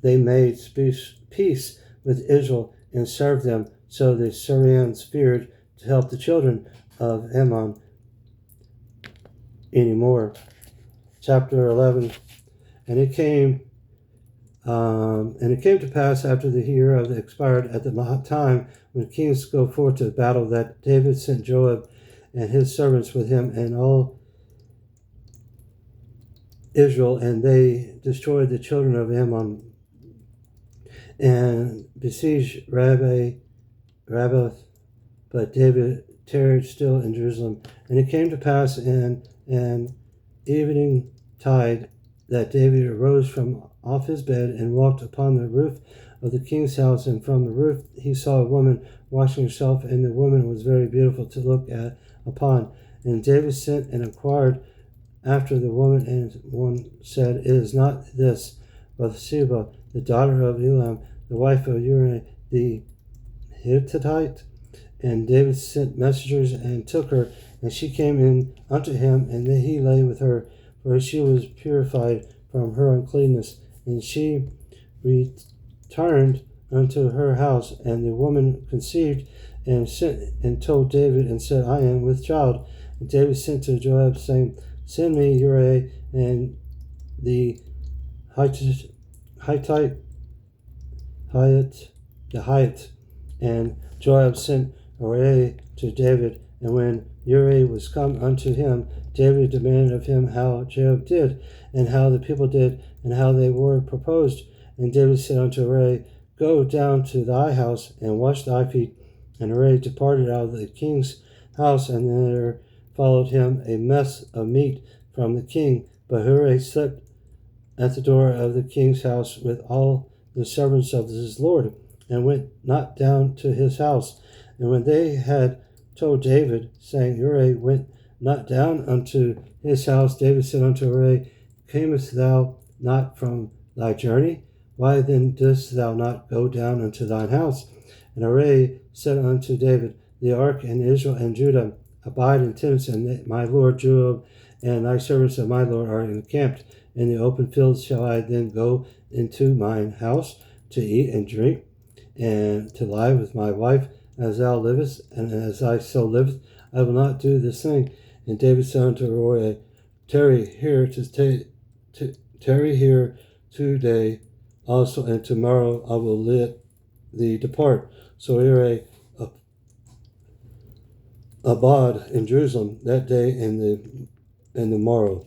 they made peace with Israel and served them. So the Syrians feared to help the children of Ammon anymore. Chapter 11. And it came to pass after the year of the expired, at the time when kings go forth to battle, that David sent Joab and his servants with him and all Israel, and they destroyed the children of Ammon and besieged Rabbath, but David tarried still in Jerusalem. And it came to pass in an evening tide that David arose from off his bed and walked upon the roof of the king's house, and from the roof he saw a woman washing herself, and the woman was very beautiful to look upon. And David sent and inquired after the woman, and one said, It is not this Bathsheba, the daughter of Elam, the wife of Uriah the Hittite? And David sent messengers and took her, and she came in unto him, and he lay with her, for she was purified from her uncleanness. And she returned unto her house, and the woman conceived and sent and told David and said, I am with child. And David sent to Joab, saying, Send me Uriah and the Hittite. And Joab sent Uriah to David. And when Uriah was come unto him, David demanded of him how Joab did, and how the people did, and how they were proposed. And David said unto Uriah, Go down to thy house and wash thy feet. And Uriah departed out of the king's house, and there followed him a mess of meat from the king. But Uriah slept at the door of the king's house with all the servants of his lord, and went not down to his house. And when they had told David, saying, Uriah went not down unto his house, David said unto Uriah, Camest thou not from thy journey? Why then dost thou not go down unto thine house? And Uriah said unto David, The ark and Israel and Judah abide in tents, and my lord Joab and thy servants of my lord are encamped in the open fields. Shall I then go into mine house to eat and drink, and to lie with my wife, as thou livest, and as I so liveth? I will not do this thing. And David said unto Uriah, Tarry here today also, and tomorrow I will let thee depart. So Uriah abode in Jerusalem that day and the morrow.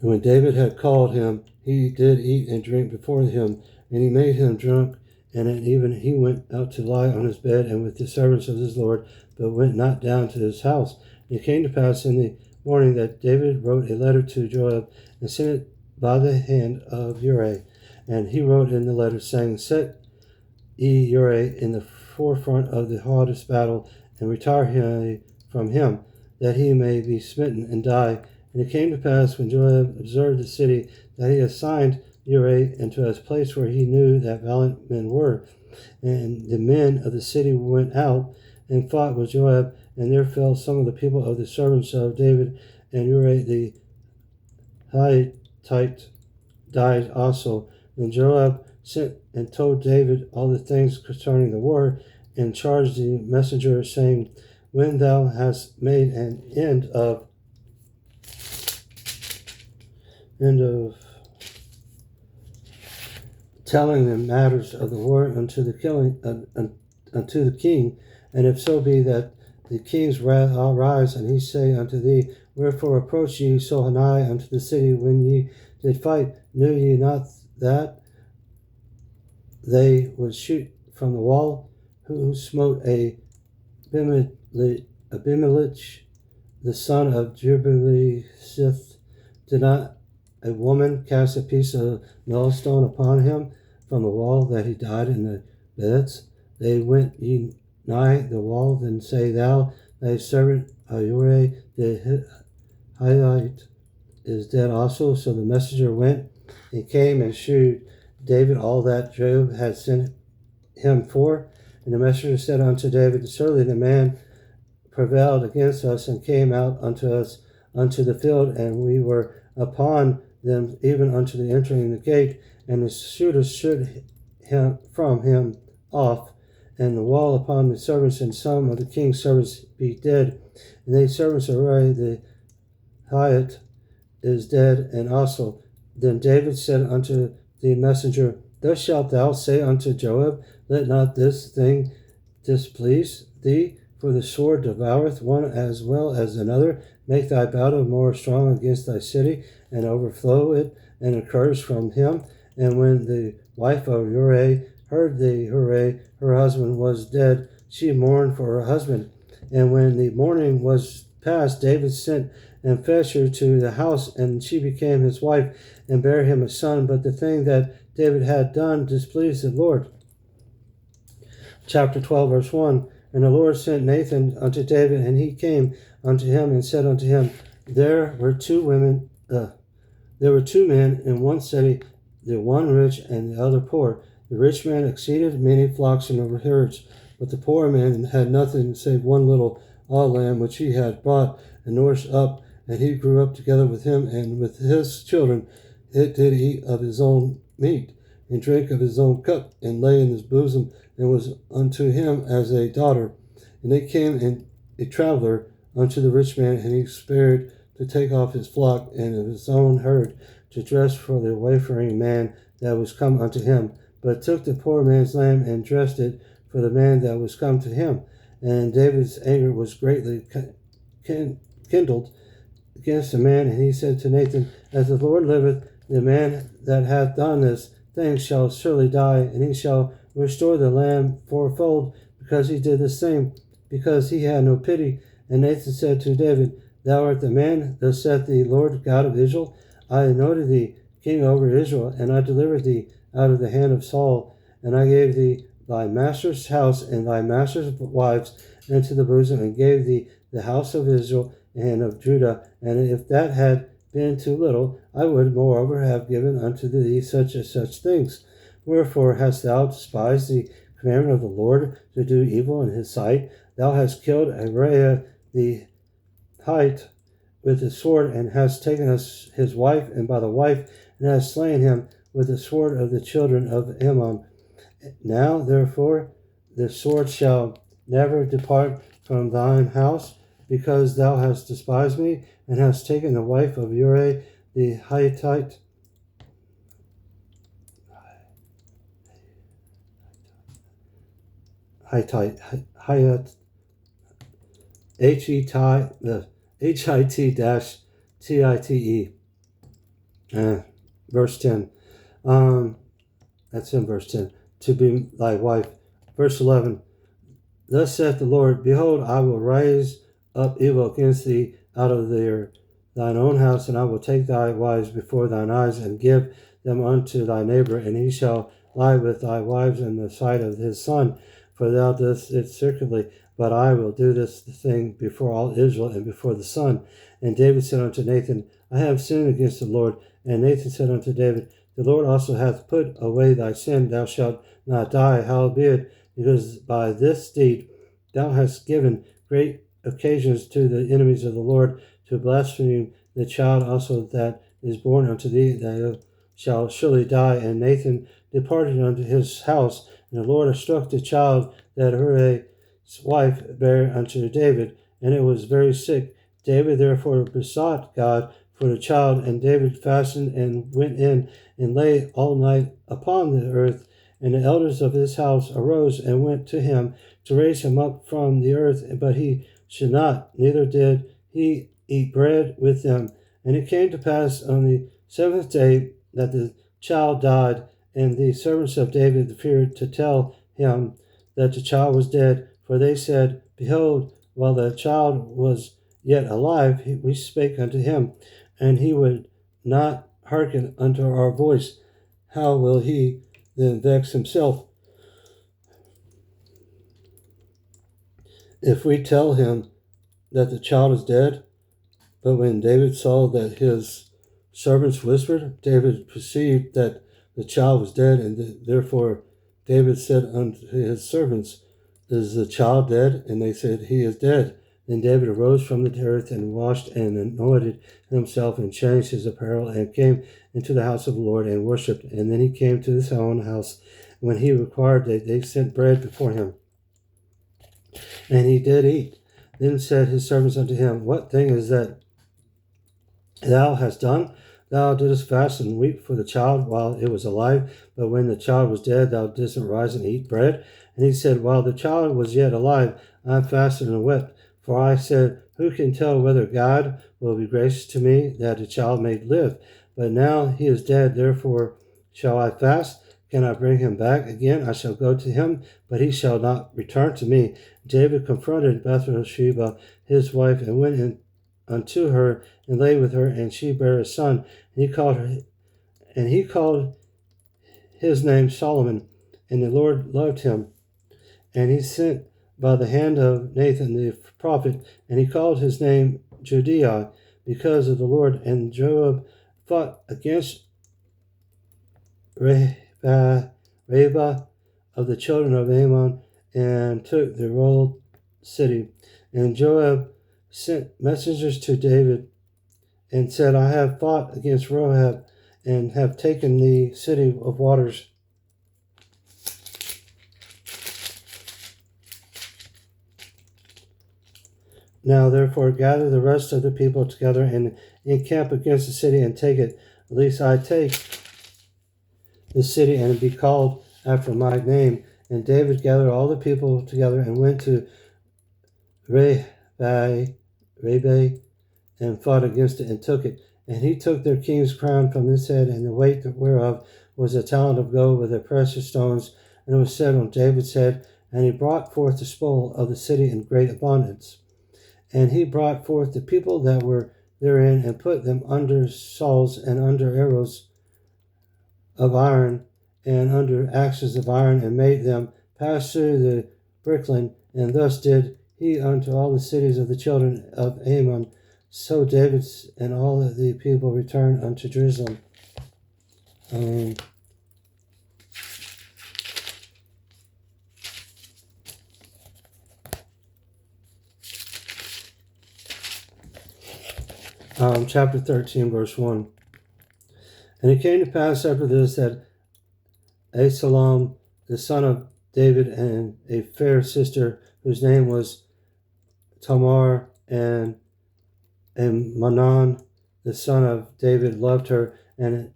And when David had called him, he did eat and drink before him, and he made him drunk. And at even he went out to lie on his bed, and with the servants of his lord, but went not down to his house. And it came to pass in the morning that David wrote a letter to Joab, and sent it by the hand of Uriah. And he wrote in the letter, saying, Set ye Uriah in the forefront of the hottest battle, and retire him from him, that he may be smitten and die. And it came to pass, when Joab observed the city, that he assigned Uriah into a place where he knew that valiant men were. And the men of the city went out and fought with Joab, and there fell some of the people of the servants of David, and Uriah the Hittite died also. Then Joab sent and told David all the things concerning the war, and charged the messenger, saying, when thou hast made an end of telling the matters of the war unto the king, and if so be that the king's wrath arise, and he say unto thee, wherefore approach ye so nigh unto the city when ye did fight? Knew ye not that they would shoot from the wall? Who smote Abimelech, the son of Jerubbaal? Did not a woman cast a piece of millstone upon him from the wall, that he died in the beds? They went ye nigh the wall, then say thou, thy servant Uriah the Hittite is dead also. So the messenger went and came and shewed David all that Joab had sent him for. And the messenger said unto David, surely the man prevailed against us, and came out unto us unto the field, and we were upon them even unto the entering the gate, and the shooters shoot him from him off, and the wall upon the servants, and some of the king's servants be dead. And they servants of Uriah the Hittite is dead, and also. Then David said unto the messenger, thus shalt thou say unto Joab, let not this thing displease thee, for the sword devoureth one as well as another. Make thy battle more strong against thy city, and overflow it, and encourage from him. And when the wife of Uriah heard her husband was dead, she mourned for her husband. And when the mourning was past, David sent and fetched her to the house, and she became his wife, and bare him a son. But the thing that David had done displeased the Lord. Chapter 12, verse 1. And the Lord sent Nathan unto David, and he came unto him and said unto him, there were two men in one city, the one rich and the other poor. The rich man exceeded many flocks and herds, but the poor man had nothing save one little lamb which he had brought and nourished up, and he grew up together with him, and with his children it did eat of his own meat, and drank of his own cup, and lay in his bosom, and was unto him as a daughter. And they came in a traveler unto the rich man, and he spared to take off his flock and of his own herd, to dress for the wayfaring man that was come unto him, but took the poor man's lamb and dressed it for the man that was come to him. And David's anger was greatly kindled against the man, and he said to Nathan, as the Lord liveth, the man that hath done this thing shall surely die, and he shall restore the lamb fourfold, because he did this thing, because he had no pity. And Nathan said to David, thou art the man, thus saith the Lord God of Israel, I anointed thee king over Israel, and I delivered thee out of the hand of Saul, and I gave thee thy master's house and thy master's wives into the bosom, and gave thee the house of Israel and of Judah. And if that had been too little, I would moreover have given unto thee such and such things. Wherefore hast thou despised the commandment of the Lord to do evil in his sight? Thou hast killed Uriah the Hittite with the sword, and hast taken us his wife, and by the wife, and hast slain him with the sword of the children of Ammon. Now therefore the sword shall never depart from thine house, because thou hast despised me, and hast taken the wife of Uriah the Hittite. H-I-T-T-I-T-E. Verse 10. That's in verse 10. To be thy wife. Verse 11. Thus saith the Lord, behold, I will raise up evil against thee out of thine own house, and I will take thy wives before thine eyes, and give them unto thy neighbor, and he shall lie with thy wives in the sight of his son. For thou doest it secretly, but I will do this thing before all Israel and before the sun. And David said unto Nathan, I have sinned against the Lord. And Nathan said unto David, the Lord also hath put away thy sin, thou shalt not die. Howbeit, because by this deed thou hast given great occasions to the enemies of the Lord to blaspheme the child also that is born unto thee, that shall surely die. And Nathan departed unto his house, and the Lord hath struck the child that Uriah's wife bare unto David, and it was very sick. David therefore besought God for the child, and David fasted and went in and lay all night upon the earth. And the elders of his house arose and went to him to raise him up from the earth, but he should not, neither did he eat bread with them. And it came to pass on the seventh day that the child died, and the servants of David feared to tell him that the child was dead, for they said, Behold, while the child was yet alive, we spake unto him, and he would not hearken unto our voice. How will he then vex himself if we tell him that the child is dead? But when David saw that his servants whispered, David perceived that the child was dead, and therefore David said unto his servants, Is the child dead? And they said, He is dead. Then David arose from the earth and washed and anointed himself and changed his apparel and came into the house of the Lord and worshipped. And then he came to his own house. When he required, they sent bread before him, and he did eat. Then said his servants unto him, What thing is that thou hast done? Thou didst fast and weep for the child while it was alive, but when the child was dead, thou didst rise and eat bread. And he said, While the child was yet alive, I fasted and wept. For I said, Who can tell whether God will be gracious to me that the child may live? But now he is dead, therefore shall I fast? Can I bring him back again? I shall go to him, but he shall not return to me. David confronted Bathsheba, his wife, and went in unto her and lay with her, and she bare a son. And he called his name Solomon, and the Lord loved him. And he sent by the hand of Nathan the prophet, and he called his name Jediah, because of the Lord. And Joab fought against Reba of the children of Ammon, and took the royal city. And Joab sent messengers to David and said, I have fought against Rahab and have taken the city of waters. Now therefore gather the rest of the people together and encamp against the city and take it, lest I take the city and be called after my name. And David gathered all the people together and went to Rebe and fought against it and took it. And he took their king's crown from his head, and the weight whereof was a talent of gold with the precious stones, and it was set on David's head. And he brought forth the spoil of the city in great abundance. And he brought forth the people that were therein, and put them under saws and under arrows of iron and under axes of iron, and made them pass through the brickland. And thus did he unto all the cities of the children of Ammon. So David and all of the people returned unto Jerusalem. Chapter 13, verse 1. And it came to pass after this that Absalom, the son of David, and a fair sister, whose name was Tamar, and Manon, the son of David, loved her. And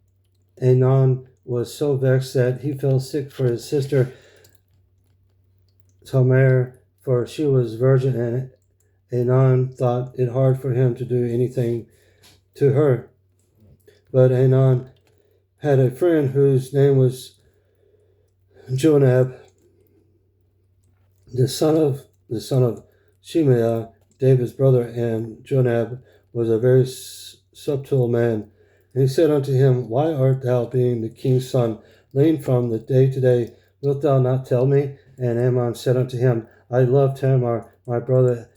Anon was so vexed that he fell sick for his sister Tamar, for she was virgin, and Anon thought it hard for him to do anything to her. But Anon had a friend whose name was Jonab, the son of Shimei, David's brother, and Jonab was a very subtle man. And he said unto him, Why art thou, being the king's son, lain from the day to day? Wilt thou not tell me? And Ammon said unto him, I love Tamar, my brother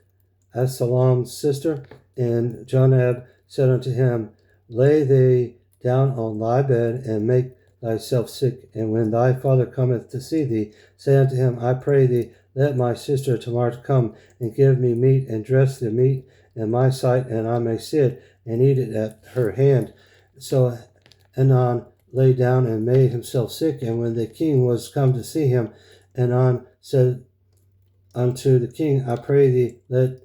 Absalom's sister. And Jonab said unto him, Lay thee down on thy bed, and make thyself sick. And when thy father cometh to see thee, say unto him, I pray thee, let my sister Tamar come and give me meat, and dress the meat in my sight, and I may sit and eat it at her hand. So Anon lay down and made himself sick. And when the king was come to see him, Anon said unto the king, I pray thee, let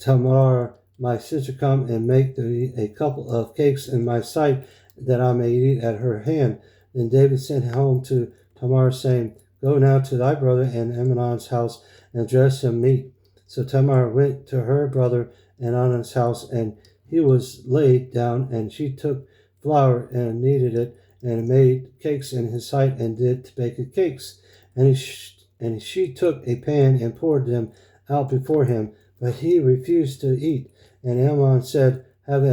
Tamar my sister come and make thee a couple of cakes in my sight, that I may eat at her hand. Then David sent home to Tamar, saying, Go now to thy brother in Amnon's house, and dress him meat. So Tamar went to her brother Amnon's house, and he was laid down, and she took flour and kneaded it, and made cakes in his sight, and did bake cakes. And she took a pan and poured them out before him, but he refused to eat. And Amnon said, Have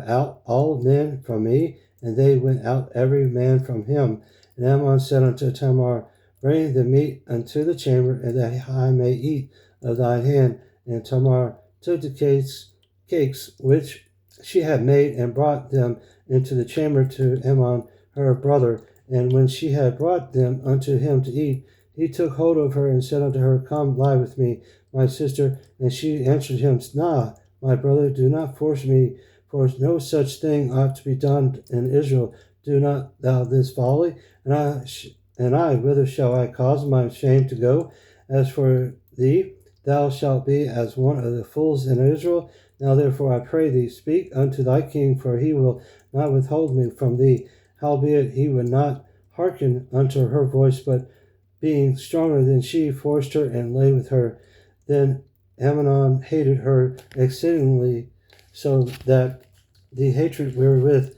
out all men from me? And they went out every man from him. And Amnon said unto Tamar, Bring the meat unto the chamber, and that I may eat of thy hand. And Tamar took the cakes which she had made, and brought them into the chamber to Amnon her brother. And when she had brought them unto him to eat, he took hold of her and said unto her, Come lie with me, my sister. And she answered him, Nah, my brother, do not force me, for no such thing ought to be done in Israel. Do not thou this folly? And I, whither shall I cause my shame to go? As for thee, thou shalt be as one of the fools in Israel. Now therefore I pray thee, speak unto thy king, for he will not withhold me from thee. Howbeit he would not hearken unto her voice, but being stronger than she, forced her and lay with her. Then Amnon hated her exceedingly, so that the hatred wherewith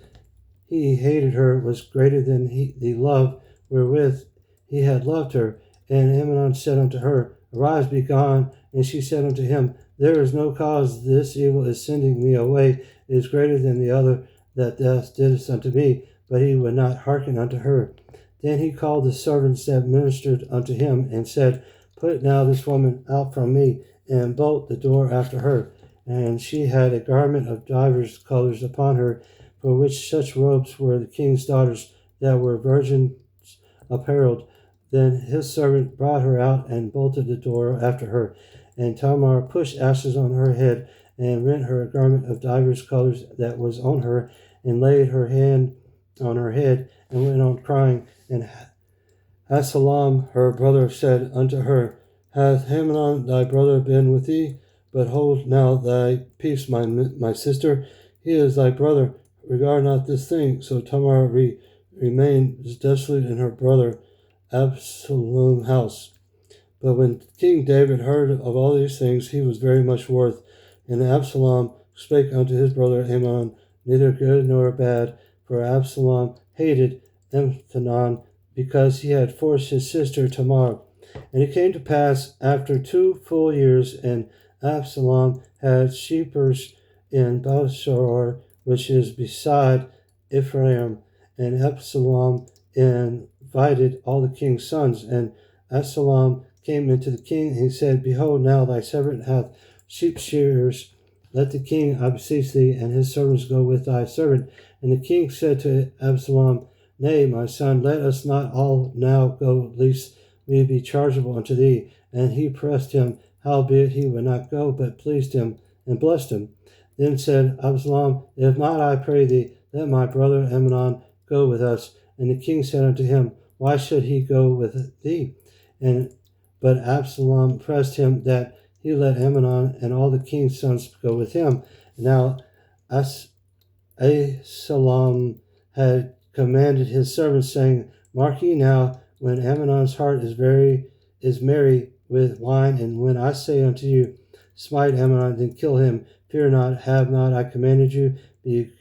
he hated her was greater than the love wherewith he had loved her. And Amnon said unto her, Arise, be gone. And she said unto him, There is no cause. This evil is sending me away. It is greater than the other that thou didst unto me. But he would not hearken unto her. Then he called the servants that ministered unto him, and said, Put now this woman out from me, and bolt the door after her. And she had a garment of divers colors upon her, for which such robes were the king's daughters that were virgins apparelled. Then his servant brought her out, and bolted the door after her. And Tamar pushed ashes on her head, and rent her a garment of divers colors that was on her, and laid her hand on her head, and went on crying. And Absalom her brother said unto her, Hath Amnon thy brother been with thee? But hold now thy peace, my sister. He is thy brother. Regard not this thing. So Tamar remained desolate in her brother Absalom's house. But when King David heard of all these things, he was very much wroth. And Absalom spake unto his brother Amnon, neither good nor bad, for Absalom hated Amnon, because he had forced his sister Tamar. And it came to pass after 2 full years, and Absalom had sheepers in Bethsur, which is beside Ephraim. And Absalom invited all the king's sons. And Absalom came into the king, and he said, Behold, now thy servant hath sheep shearers. Let the king, I beseech thee, and his servants go with thy servant. And the king said to Absalom, Nay, my son, let us not all now go, lest we be chargeable unto thee. And he pressed him, howbeit he would not go, but pleased him, and blessed him. Then said Absalom, If not, I pray thee, let my brother Amnon go with us. And the king said unto him, Why should he go with thee? But Absalom pressed him that he let Amnon and all the king's sons go with him. Now Absalom had commanded his servants, saying, Mark ye now, when Amnon's heart is merry with wine, and when I say unto you, Smite Amnon, then kill him. Fear not, have not I commanded you? Be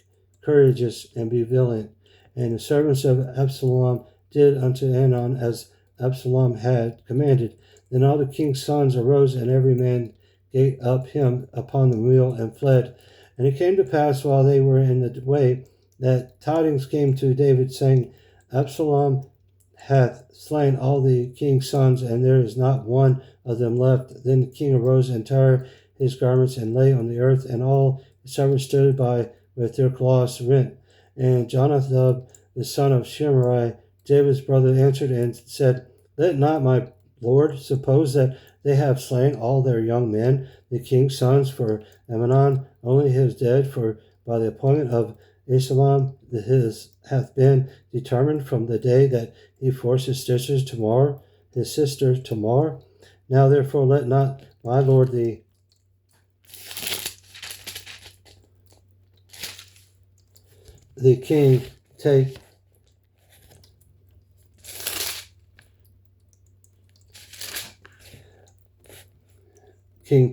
courageous and be valiant. And the servants of Absalom did unto Amnon as Absalom had commanded. Then all the king's sons arose, and every man gave up him upon the mule, and fled. And it came to pass, while they were in the way, that tidings came to David, saying, Absalom hath slain all the king's sons, and there is not one of them left. Then the king arose and tore his garments, and lay on the earth, and all his servants stood by with their cloths rent. And Jonadab the son of Shimei, David's brother, answered and said, Let not my lord suppose that they have slain all their young men, the king's sons, for Amnon only is dead, for by the appointment of Absalom his hath been determined from the day that he forced his sister Tamar. Now therefore let not my lord the king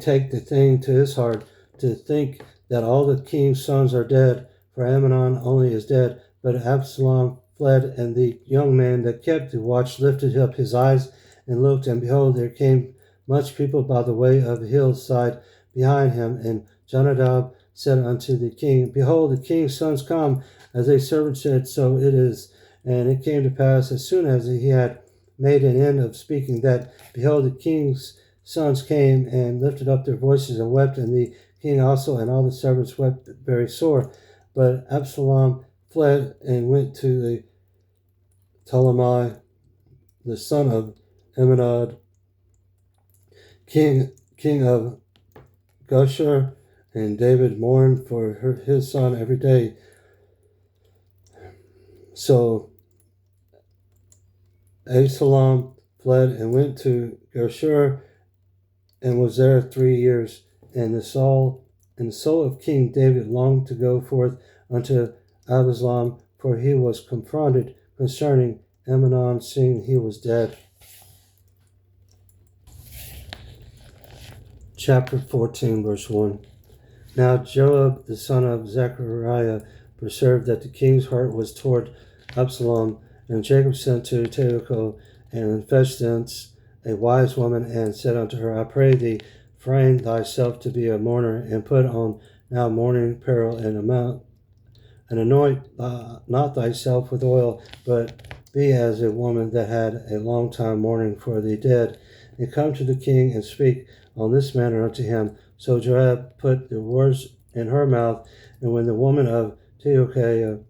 take the thing to his heart to think that all the king's sons are dead, for Amnon only is dead. But Absalom fled, and the young man that kept the watch lifted up his eyes and looked, and behold, there came much people by the way of the hillside behind him. And Jonadab said unto the king, Behold, the king's sons come. As a servant said, so it is. And it came to pass, as soon as he had made an end of speaking, that, behold, the king's sons came and lifted up their voices and wept, and the king also and all the servants wept very sore. But Absalom fled and went to the Ptolemy, the son of Amminadab, king of Geshur, and David mourned for his son every day. So Absalom fled and went to Geshur and was there 3 years. And the soul of King David longed to go forth unto Absalom, for he was confronted concerning Amnon, seeing he was dead. Chapter 14, verse 1. Now Joab, the son of Zechariah, perceived that the king's heart was toward Absalom, and Jacob sent to Tekoa and fetched thence a wise woman, and said unto her, I pray thee, frame thyself to be a mourner, and put on now mourning apparel, and anoint not thyself with oil, but be as a woman that had a long time mourning for the dead, and come to the king and speak on this manner unto him. So Joab put the words in her mouth, and when the woman of Tekoa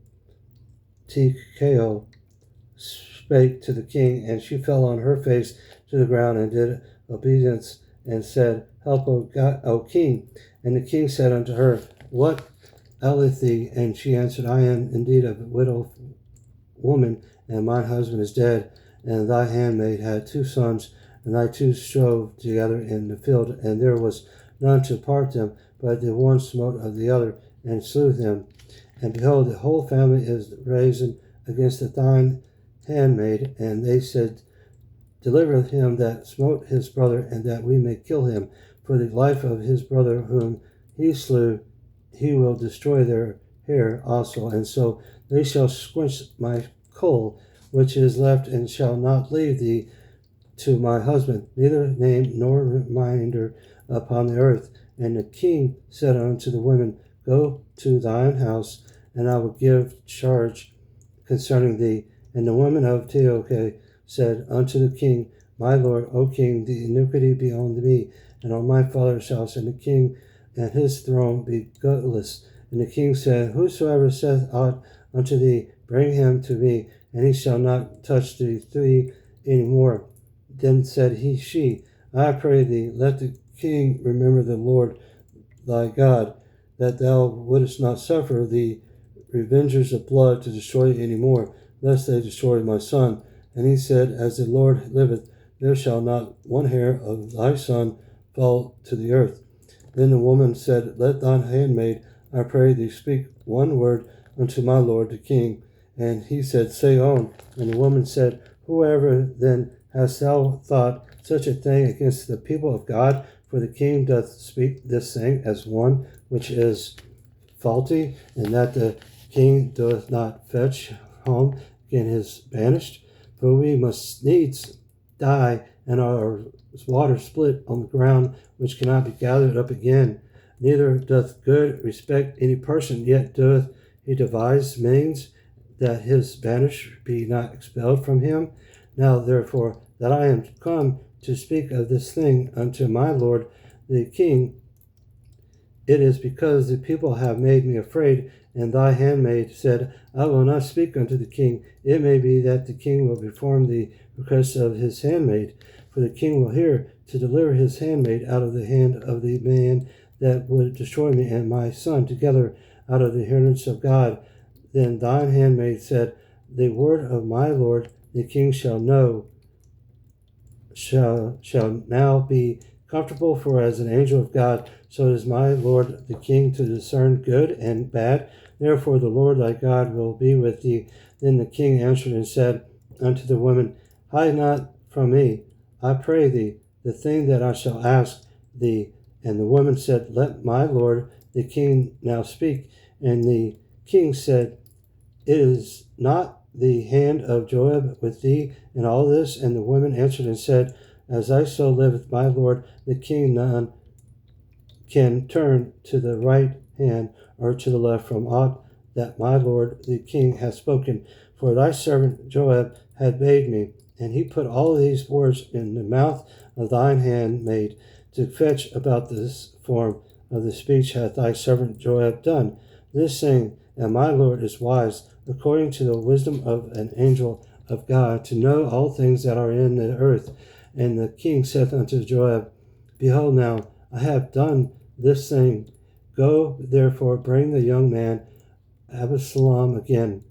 spake to the king, and she fell on her face to the ground and did obedience, and said, Help, O God, O king. And the king said unto her, What aileth thee? And she answered, I am indeed a widow woman, and mine husband is dead, and thy handmaid had 2 sons, and thy 2 strove together in the field, and there was none to part them, but the one smote of the other, and slew them. And behold, the whole family is risen against thine handmaid. And they said, Deliver him that smote his brother, and that we may kill him. For the life of his brother whom he slew, he will destroy their hair also. And so they shall squinch my coal, which is left, and shall not leave thee to my husband, neither name nor reminder upon the earth. And the king said unto the women, Go to thine house, and I will give charge concerning thee. And the woman of Tekoa said unto the king, My lord, O king, the iniquity be on me, and on my father's house, and the king and his throne be guiltless. And the king said, Whosoever saith aught unto thee, bring him to me, and he shall not touch thee any more. Then said she, I pray thee, let the king remember the Lord thy God, that thou wouldest not suffer the revengers of blood to destroy any more, lest they destroy my son. And he said, As the Lord liveth, there shall not one hair of thy son fall to the earth. Then the woman said, Let thine handmaid, I pray thee, speak one word unto my lord the king. And he said, Say on. And the woman said, Whoever then hast thou thought such a thing against the people of God? For the king doth speak this thing as one which is faulty, and that the king doth not fetch home again his banished. For we must needs die, and our water split on the ground, which cannot be gathered up again. Neither doth good respect any person, yet doth he devise means that his banished be not expelled from him. Now therefore that I am come to speak of this thing unto my lord the king, it is because the people have made me afraid, And thy handmaid said, I will not speak unto the king. It may be that the king will perform the request of his handmaid, for the king will hear to deliver his handmaid out of the hand of the man that would destroy me and my son together out of the inheritance of God. Then thine handmaid said, The word of my lord the king shall now be comfortable, for as an angel of God, so is my lord the king to discern good and bad. Therefore the Lord thy God will be with thee. Then the king answered and said unto the woman, Hide not from me, I pray thee, the thing that I shall ask thee. And the woman said, Let my lord the king now speak. And the king said, It is not the hand of Joab with thee in all this? And the woman answered and said, As I so liveth, my lord the king, none can turn to the right hand or to the left from aught that my lord the king hath spoken. For thy servant Joab had bade me, and he put all these words in the mouth of thine handmaid to fetch about this form of the speech hath thy servant Joab done. This thing, and my lord is wise, according to the wisdom of an angel of God, to know all things that are in the earth. And the king saith unto Joab, Behold now, I have done this thing. Go therefore, bring the young man Absalom again.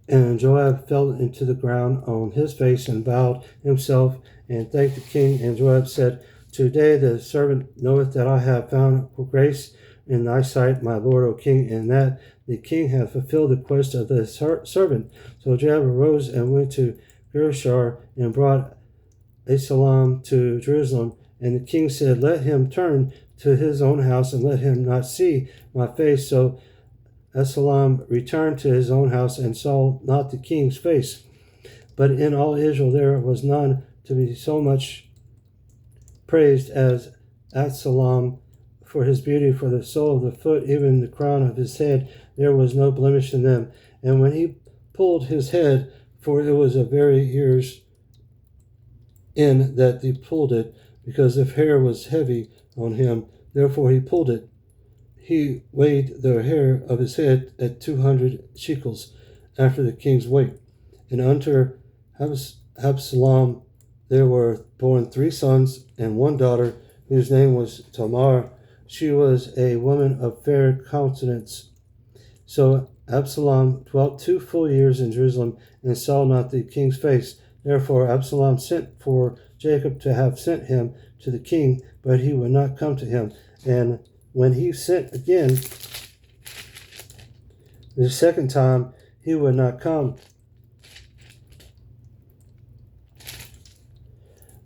And Joab fell into the ground on his face and bowed himself and thanked the king. And Joab said, Today the servant knoweth that I have found grace in thy sight, my lord, O king, and that the king hath fulfilled the request of the servant. So Joab arose and went to Geshur and brought Absalom to Jerusalem. And the king said, Let him turn to his own house, and let him not see my face. So Absalom returned to his own house and saw not the king's face. But in all Israel there was none to be so much praised as Absalom for his beauty, for the sole of the foot, even the crown of his head, there was no blemish in them. And when he pulled his head, for it was a very years in that he pulled it, because the hair was heavy on him, therefore he pulled it. He weighed the hair of his head at 200 shekels after the king's weight. And unto Absalom there were born 3 sons and 1 daughter, whose name was Tamar. She was a woman of fair countenance. So Absalom dwelt 2 full years in Jerusalem and saw not the king's face. Therefore Absalom sent for Jacob to have sent him to the king, but he would not come to him. And when he sent again the second time, he would not come.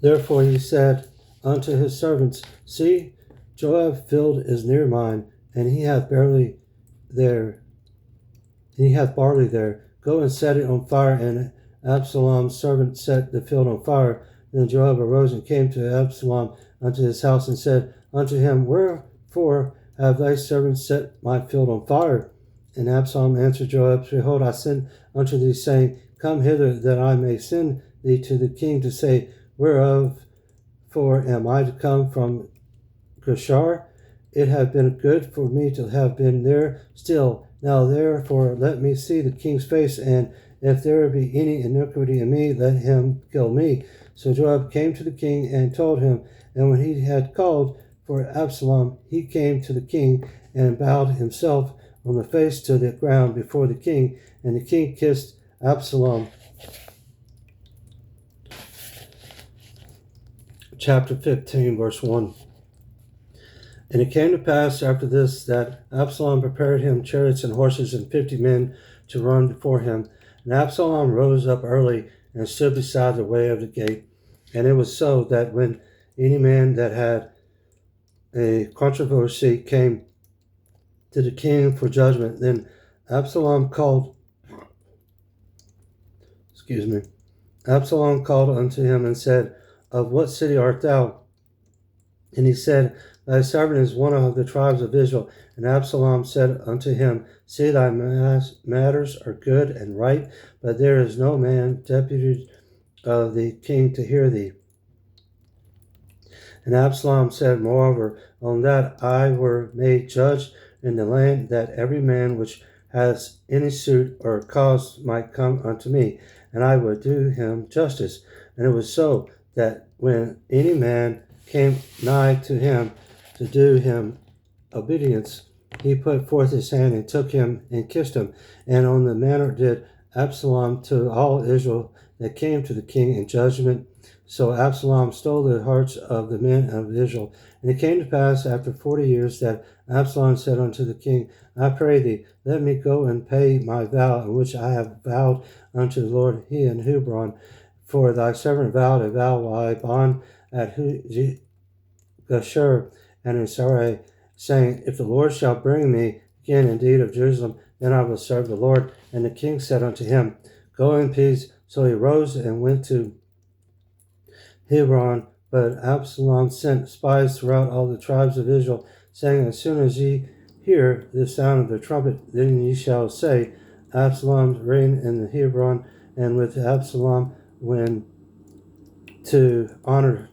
Therefore he said unto his servants, See, Joab's field is near mine, and he hath barley there. Go and set it on fire. And Absalom's servant set the field on fire. Then Joab arose and came to Absalom unto his house, and said unto him, Wherefore have thy servants set my field on fire? And Absalom answered Joab, Behold, I sent unto thee, saying, Come hither, that I may send thee to the king to say, Wherefore am I to come from Geshur? It had been good for me to have been there still. Now therefore let me see the king's face, and if there be any iniquity in me, let him kill me. So Joab came to the king and told him. And when he had called for Absalom, he came to the king and bowed himself on the face to the ground before the king. And the king kissed Absalom. Chapter 15, verse 1. And it came to pass after this that Absalom prepared him chariots and horses and 50 men to run before him. And Absalom rose up early and stood beside the way of the gate. And it was so that when any man that had a controversy came to the king for judgment, then Absalom called unto him and said, Of what city art thou? And he said, Thy servant is one of the tribes of Israel. And Absalom said unto him, See, thy matters are good and right, but there is no man deputed of the king to hear thee. And Absalom said, Moreover, on that I were made judge in the land, that every man which has any suit or cause might come unto me, and I would do him justice. And it was so, that when any man came nigh to him to do him obedience, he put forth his hand and took him and kissed him. And on the manner did Absalom to all Israel that came to the king in judgment. So Absalom stole the hearts of the men of Israel. And it came to pass after 40 years that Absalom said unto the king, I pray thee, let me go and pay my vow, in which I have vowed unto the Lord he in Hebron. For thy servant vowed a vow while I bond at Geshur and in Sarai, saying, If the Lord shall bring me again indeed of Jerusalem, then I will serve the Lord. And the king said unto him, Go in peace. So he rose and went to Hebron. But Absalom sent spies throughout all the tribes of Israel, saying, As soon as ye hear the sound of the trumpet, then ye shall say, Absalom reigned in the Hebron. And with Absalom went 200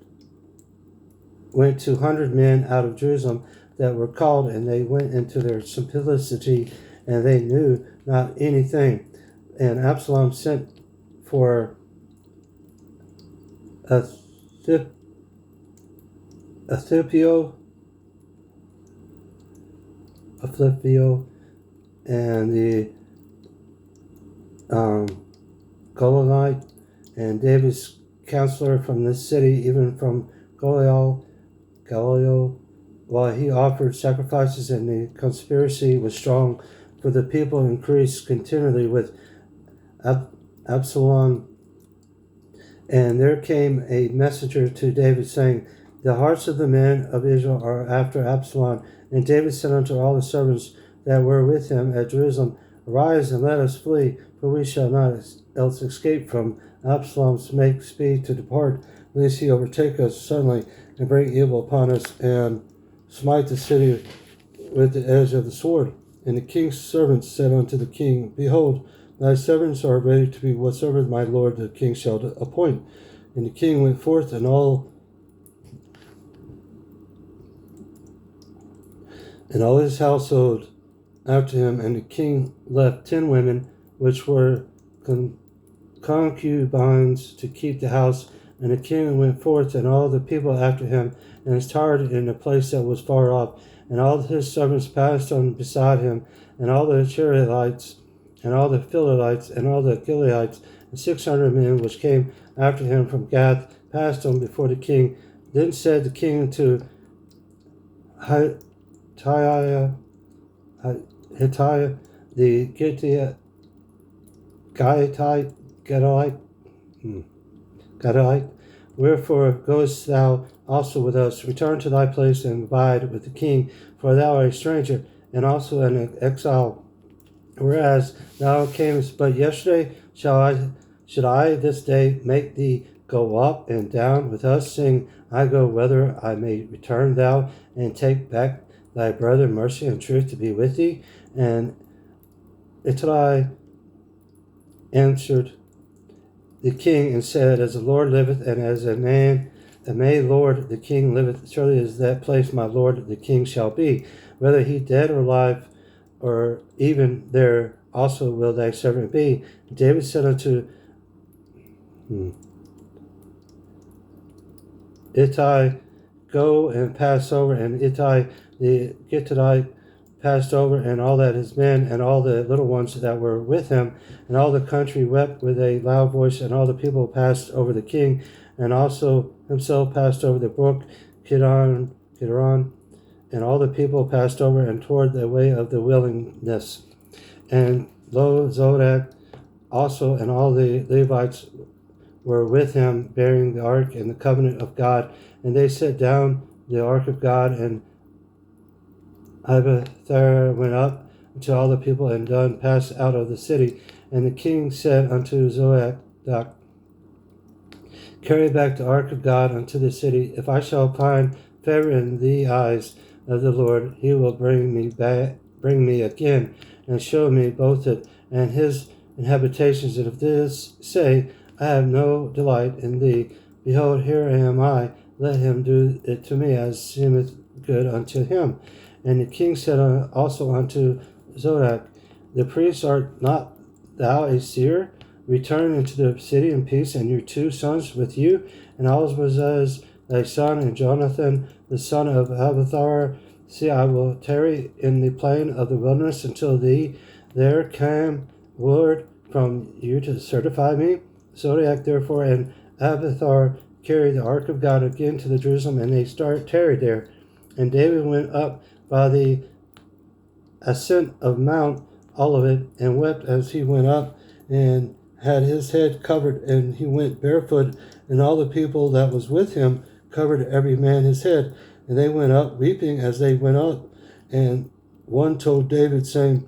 men out of Jerusalem that were called, and they went into their simplicity, and they knew not anything. And Absalom sent for Athipio, and the Golonite, and David's counselor from this city, even from Golial, while he offered sacrifices, and the conspiracy was strong, for the people increased continually with Absalom. And there came a messenger to David, saying, The hearts of the men of Israel are after Absalom. And David said unto all the servants that were with him at Jerusalem, Arise and let us flee, for we shall not else escape from Absalom. Make speed to depart, lest he overtake us suddenly and bring evil upon us, and smite the city with the edge of the sword. And the king's servants said unto the king, Behold, thy servants are ready to be whatsoever my lord the king shall appoint. And the king went forth, and all his household after him. And the king left 10 women, which were concubines, to keep the house. And the king went forth, and all the people after him, and was tarried in a place that was far off. And all his servants passed on beside him, and all the Cherethites, and all the Philistines, and all the Gileadites, and 600 men which came after him from Gath, passed on before the king. Then said the king to Hittiah, the Gadite, Wherefore goest thou also with us? Return to thy place and abide with the king, for thou art a stranger, and also an exile. Whereas thou camest but yesterday, should I this day make thee go up and down with us, saying, I go whither I may return thou, and take back thy brother mercy and truth to be with thee? And Ittai answered the king and said, As the Lord liveth, and as a man, may Lord the king liveth, surely is that place my lord the king shall be, whether he dead or alive, or even there also will thy servant be. David said unto Ittai, Go and pass over. And Ittai the Gittite passed over, and all that his men, and all the little ones that were with him, and all the country wept with a loud voice, and all the people passed over the king, and also himself passed over the brook Kidron, and all the people passed over and toward the way of the wilderness. And lo, Zodak also and all the Levites were with him, bearing the ark and the covenant of God, and they set down the ark of God, and Abiathar went up unto all the people, and done pass out of the city. And the king said unto Zodak, Carry back the ark of God unto the city. If I shall find favor in the eyes of the Lord, he will bring me again, and show me both it and his habitations. And if this say, I have no delight in thee, behold, here am I, let him do it to me as seemeth good unto him. And the king said also unto Zodok, the priest, art not thou a seer? Return into the city in peace, and your 2 sons with you, and Ahwaz thy son, and Jonathan the son of Abiathar. See, I will tarry in the plain of the wilderness until there came word from you to certify me. Zodiac therefore and Abiathar carried the ark of God again to the Jerusalem, and they tarried there. And David went up by the ascent of Mount Olivet, and wept as he went up, and had his head covered, and he went barefoot, and all the people that was with him covered every man his head. And they went up weeping as they went up. And one told David, saying,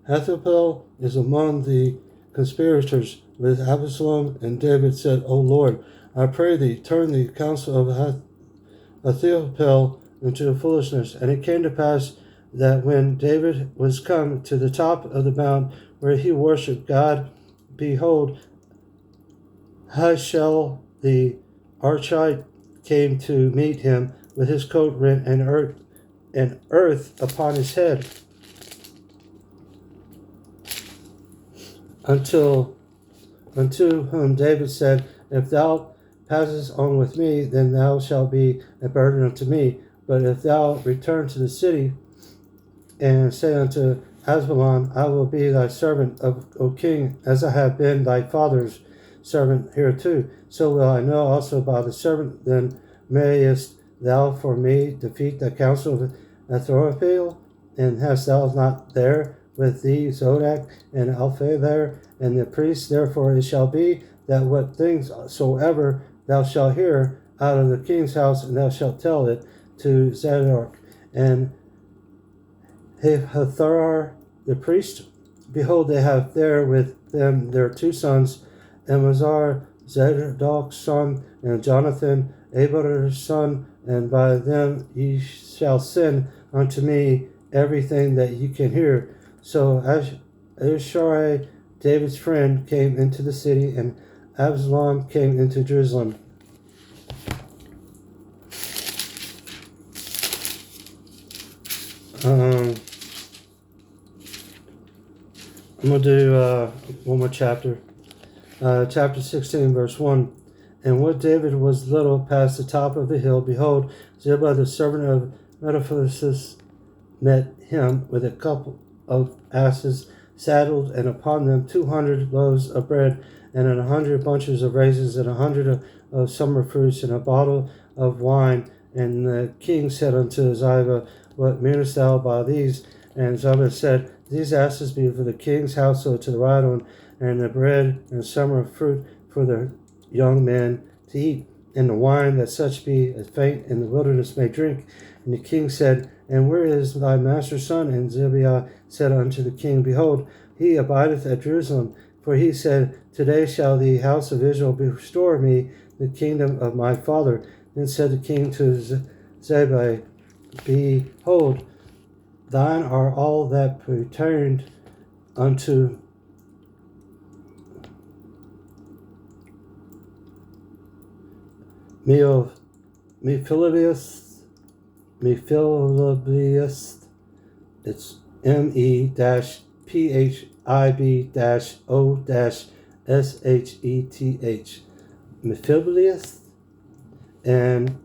Ahithophel is among the conspirators with Absalom. And David said, O Lord, I pray thee, turn the counsel of Ahithophel into foolishness. And it came to pass that when David was come to the top of the mount where he worshipped God, behold, Hazael the Archite came to meet him with his coat rent and earth upon his head, unto whom David said, If thou passest on with me, then thou shalt be a burden unto me. But if thou return to the city, and say unto Asbalon, I will be thy servant, O king, as I have been thy father's servant hereto. So will I know also by the servant. Then mayest thou for me defeat the counsel of Ahithophel? And hast thou not there with thee Zodok and Alpha there, and the priests? Therefore it shall be that what things soever thou shalt hear out of the king's house, and thou shalt tell it to Zadok and Abiathar the priest. Behold, they have there with them their 2 sons, Amazar, Zadok's son, and Jonathan, Abiathar's son, and by them ye shall send unto me everything that ye can hear. So Ashari, David's friend, came into the city, and Absalom came into Jerusalem. I'm going to do one more chapter. Chapter 16, verse 1. And when David was little past the top of the hill, behold, Ziba, the servant of Mephibosheth, met him with a couple of asses saddled, and upon them 200 loaves of bread, and 100 bunches of raisins, and 100 of summer fruits, and a bottle of wine. And the king said unto Ziba, What meanest thou by these? And Ziba said, These asses be for the king's household to ride on, and the bread and summer fruit for the young men to eat, and the wine that such be as faint in the wilderness may drink. And the king said, And where is thy master's son? And Ziba said unto the king, Behold, he abideth at Jerusalem. For he said, Today shall the house of Israel restore me the kingdom of my father. Then said the king to Ziba, Behold, thine are all that pertained unto Mephibosheth. It's MEPHIB-O-SHETH. Mephibosheth. And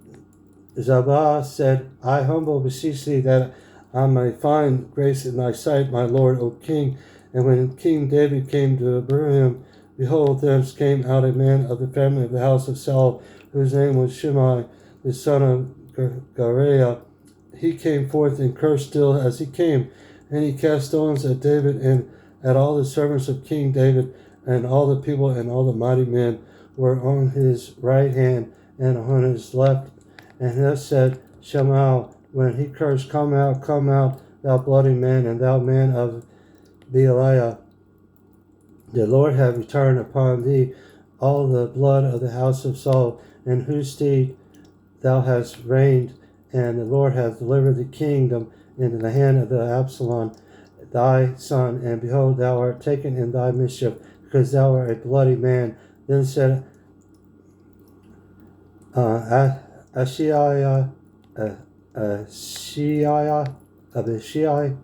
Ziba said, I humble beseech thee that I may find grace in thy sight, my lord, O king. And when King David came to Bethlehem, behold, thence came out a man of the family of the house of Saul, whose name was Shimei, the son of Gariah. He came forth and cursed still as he came, and he cast stones at David and at all the servants of King David, and all the people and all the mighty men were on his right hand and on his left. And thus said Shemaiah, when he cursed, Come out, thou bloody man, and thou man of Belial. The Lord hath returned upon thee all the blood of the house of Saul, in whose stead thou hast reigned, and the Lord hath delivered the kingdom into the hand of the Absalom thy son, and behold, thou art taken in thy mischief, because thou art a bloody man. Then said Ashaiah Abishai,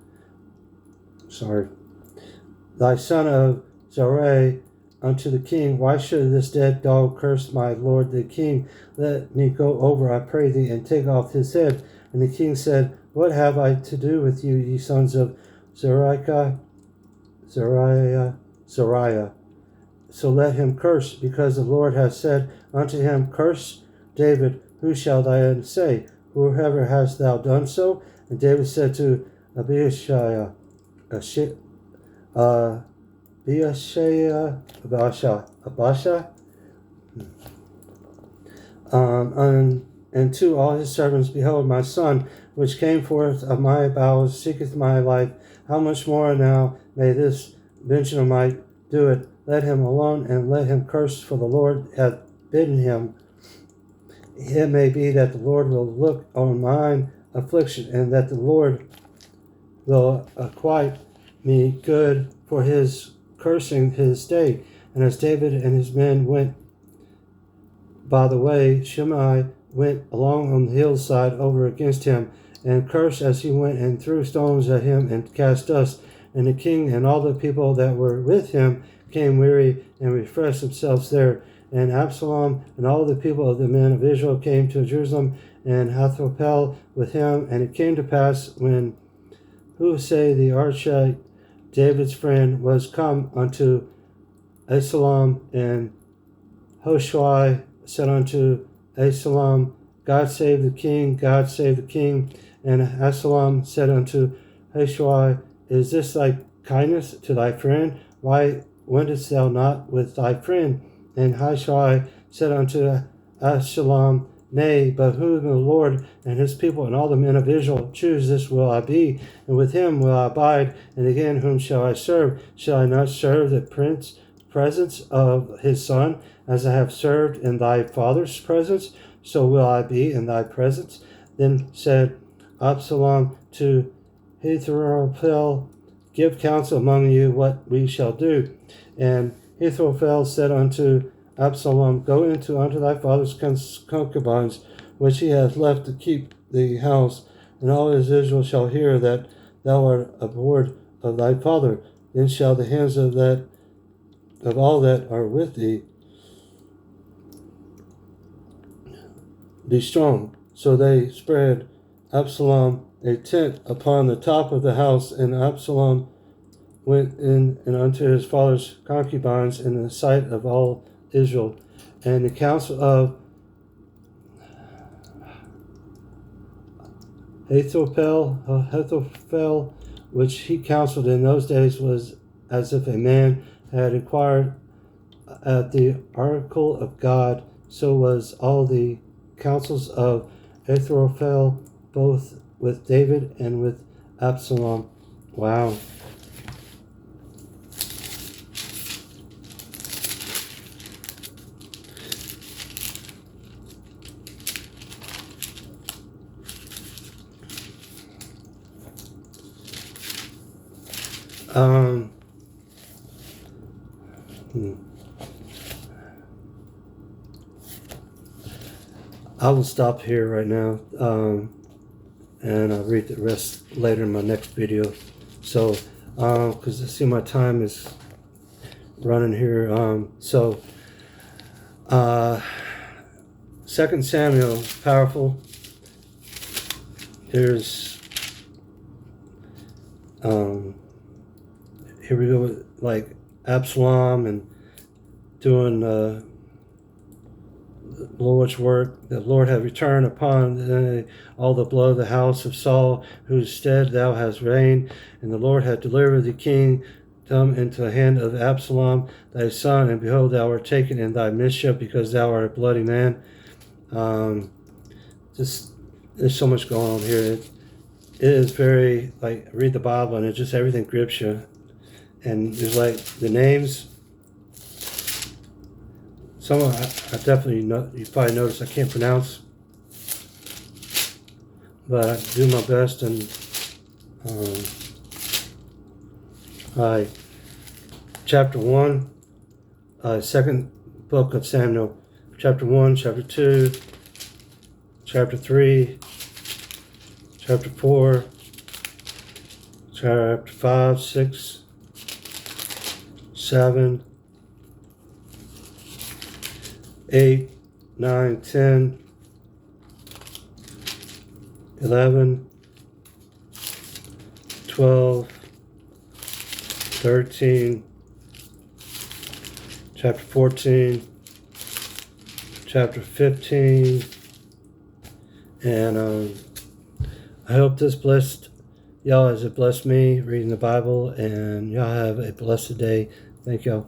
thy son of Zeruiah, unto the king, why should this dead dog curse my lord the king? Let me go over, I pray thee, and take off his head. And the king said, what have I to do with you, ye sons of Zariah? So let him curse, because the Lord hath said unto him, curse David, who shall thy end say? Whoever hast thou done so? And David said to Abishai, Abasha, and to all his servants, behold, my son, which came forth of my bowels, seeketh my life. How much more now may this Benjamite do it? Let him alone, and let him curse, for the Lord hath bidden him. It may be that the Lord will look on mine affliction, and that the Lord will acquit me good for his cursing his day. And as David and his men went by the way, Shimei went along on the hillside over against him, and cursed as he went, and threw stones at him, and cast dust. And the king and all the people that were with him came weary and refreshed themselves there. And Absalom and all the people of the men of Israel came to Jerusalem, and Ahithophel with him. And it came to pass, when Hushai the Archite, David's friend, was come unto Absalom, and Hushai said unto Absalom, God save the king, God save the king. And Absalom said unto Hushai, is this thy kindness to thy friend? Why wentest thou not with thy friend? And Hushai said unto Absalom, nay, but whom the Lord and his people and all the men of Israel choose, this will I be, and with him will I abide. And again, whom shall I serve? Shall I not serve the presence of his son, as I have served in thy father's presence? So will I be in thy presence. Then said Absalom to Ahithophel, give counsel among you what we shall do. And Ahithophel said unto Absalom, go unto thy father's concubines, which he hath left to keep the house, and all Israel shall hear that thou art abhorred of thy father. Then shall the hands of all that are with thee be strong. So they spread Absalom a tent upon the top of the house, and Absalom went in and unto his father's concubines in the sight of all Israel. And the counsel of Ahithophel, which he counseled in those days, was as if a man had inquired at the oracle of God. So was all the counsels of Ahithophel, both with David and with Absalom. Wow. I will stop here right now, and I'll read the rest later in my next video. So, because I see my time is running here. 2 Samuel, powerful. Here's, here we go with like Absalom and doing the Lord's work. The Lord hath returned upon all the blood of the house of Saul, whose stead thou hast reigned, and the Lord hath delivered the king into the hand of Absalom thy son, and behold, thou art taken in thy mischief, because thou art a bloody man. Just there's so much going on here. It is very, like, read the Bible and it just everything grips you. And there's like the names. Some of I definitely know, you probably noticed I can't pronounce, but I do my best. And chapter 1, second book of Samuel, chapter 1, chapter 2, chapter 3, chapter 4, chapter 5, 6, 7, 8, 9, 10, 11, 12, 13, chapter 14, chapter 15, and I hope this blessed y'all as it blessed me reading the Bible, and y'all have a blessed day. Thank y'all.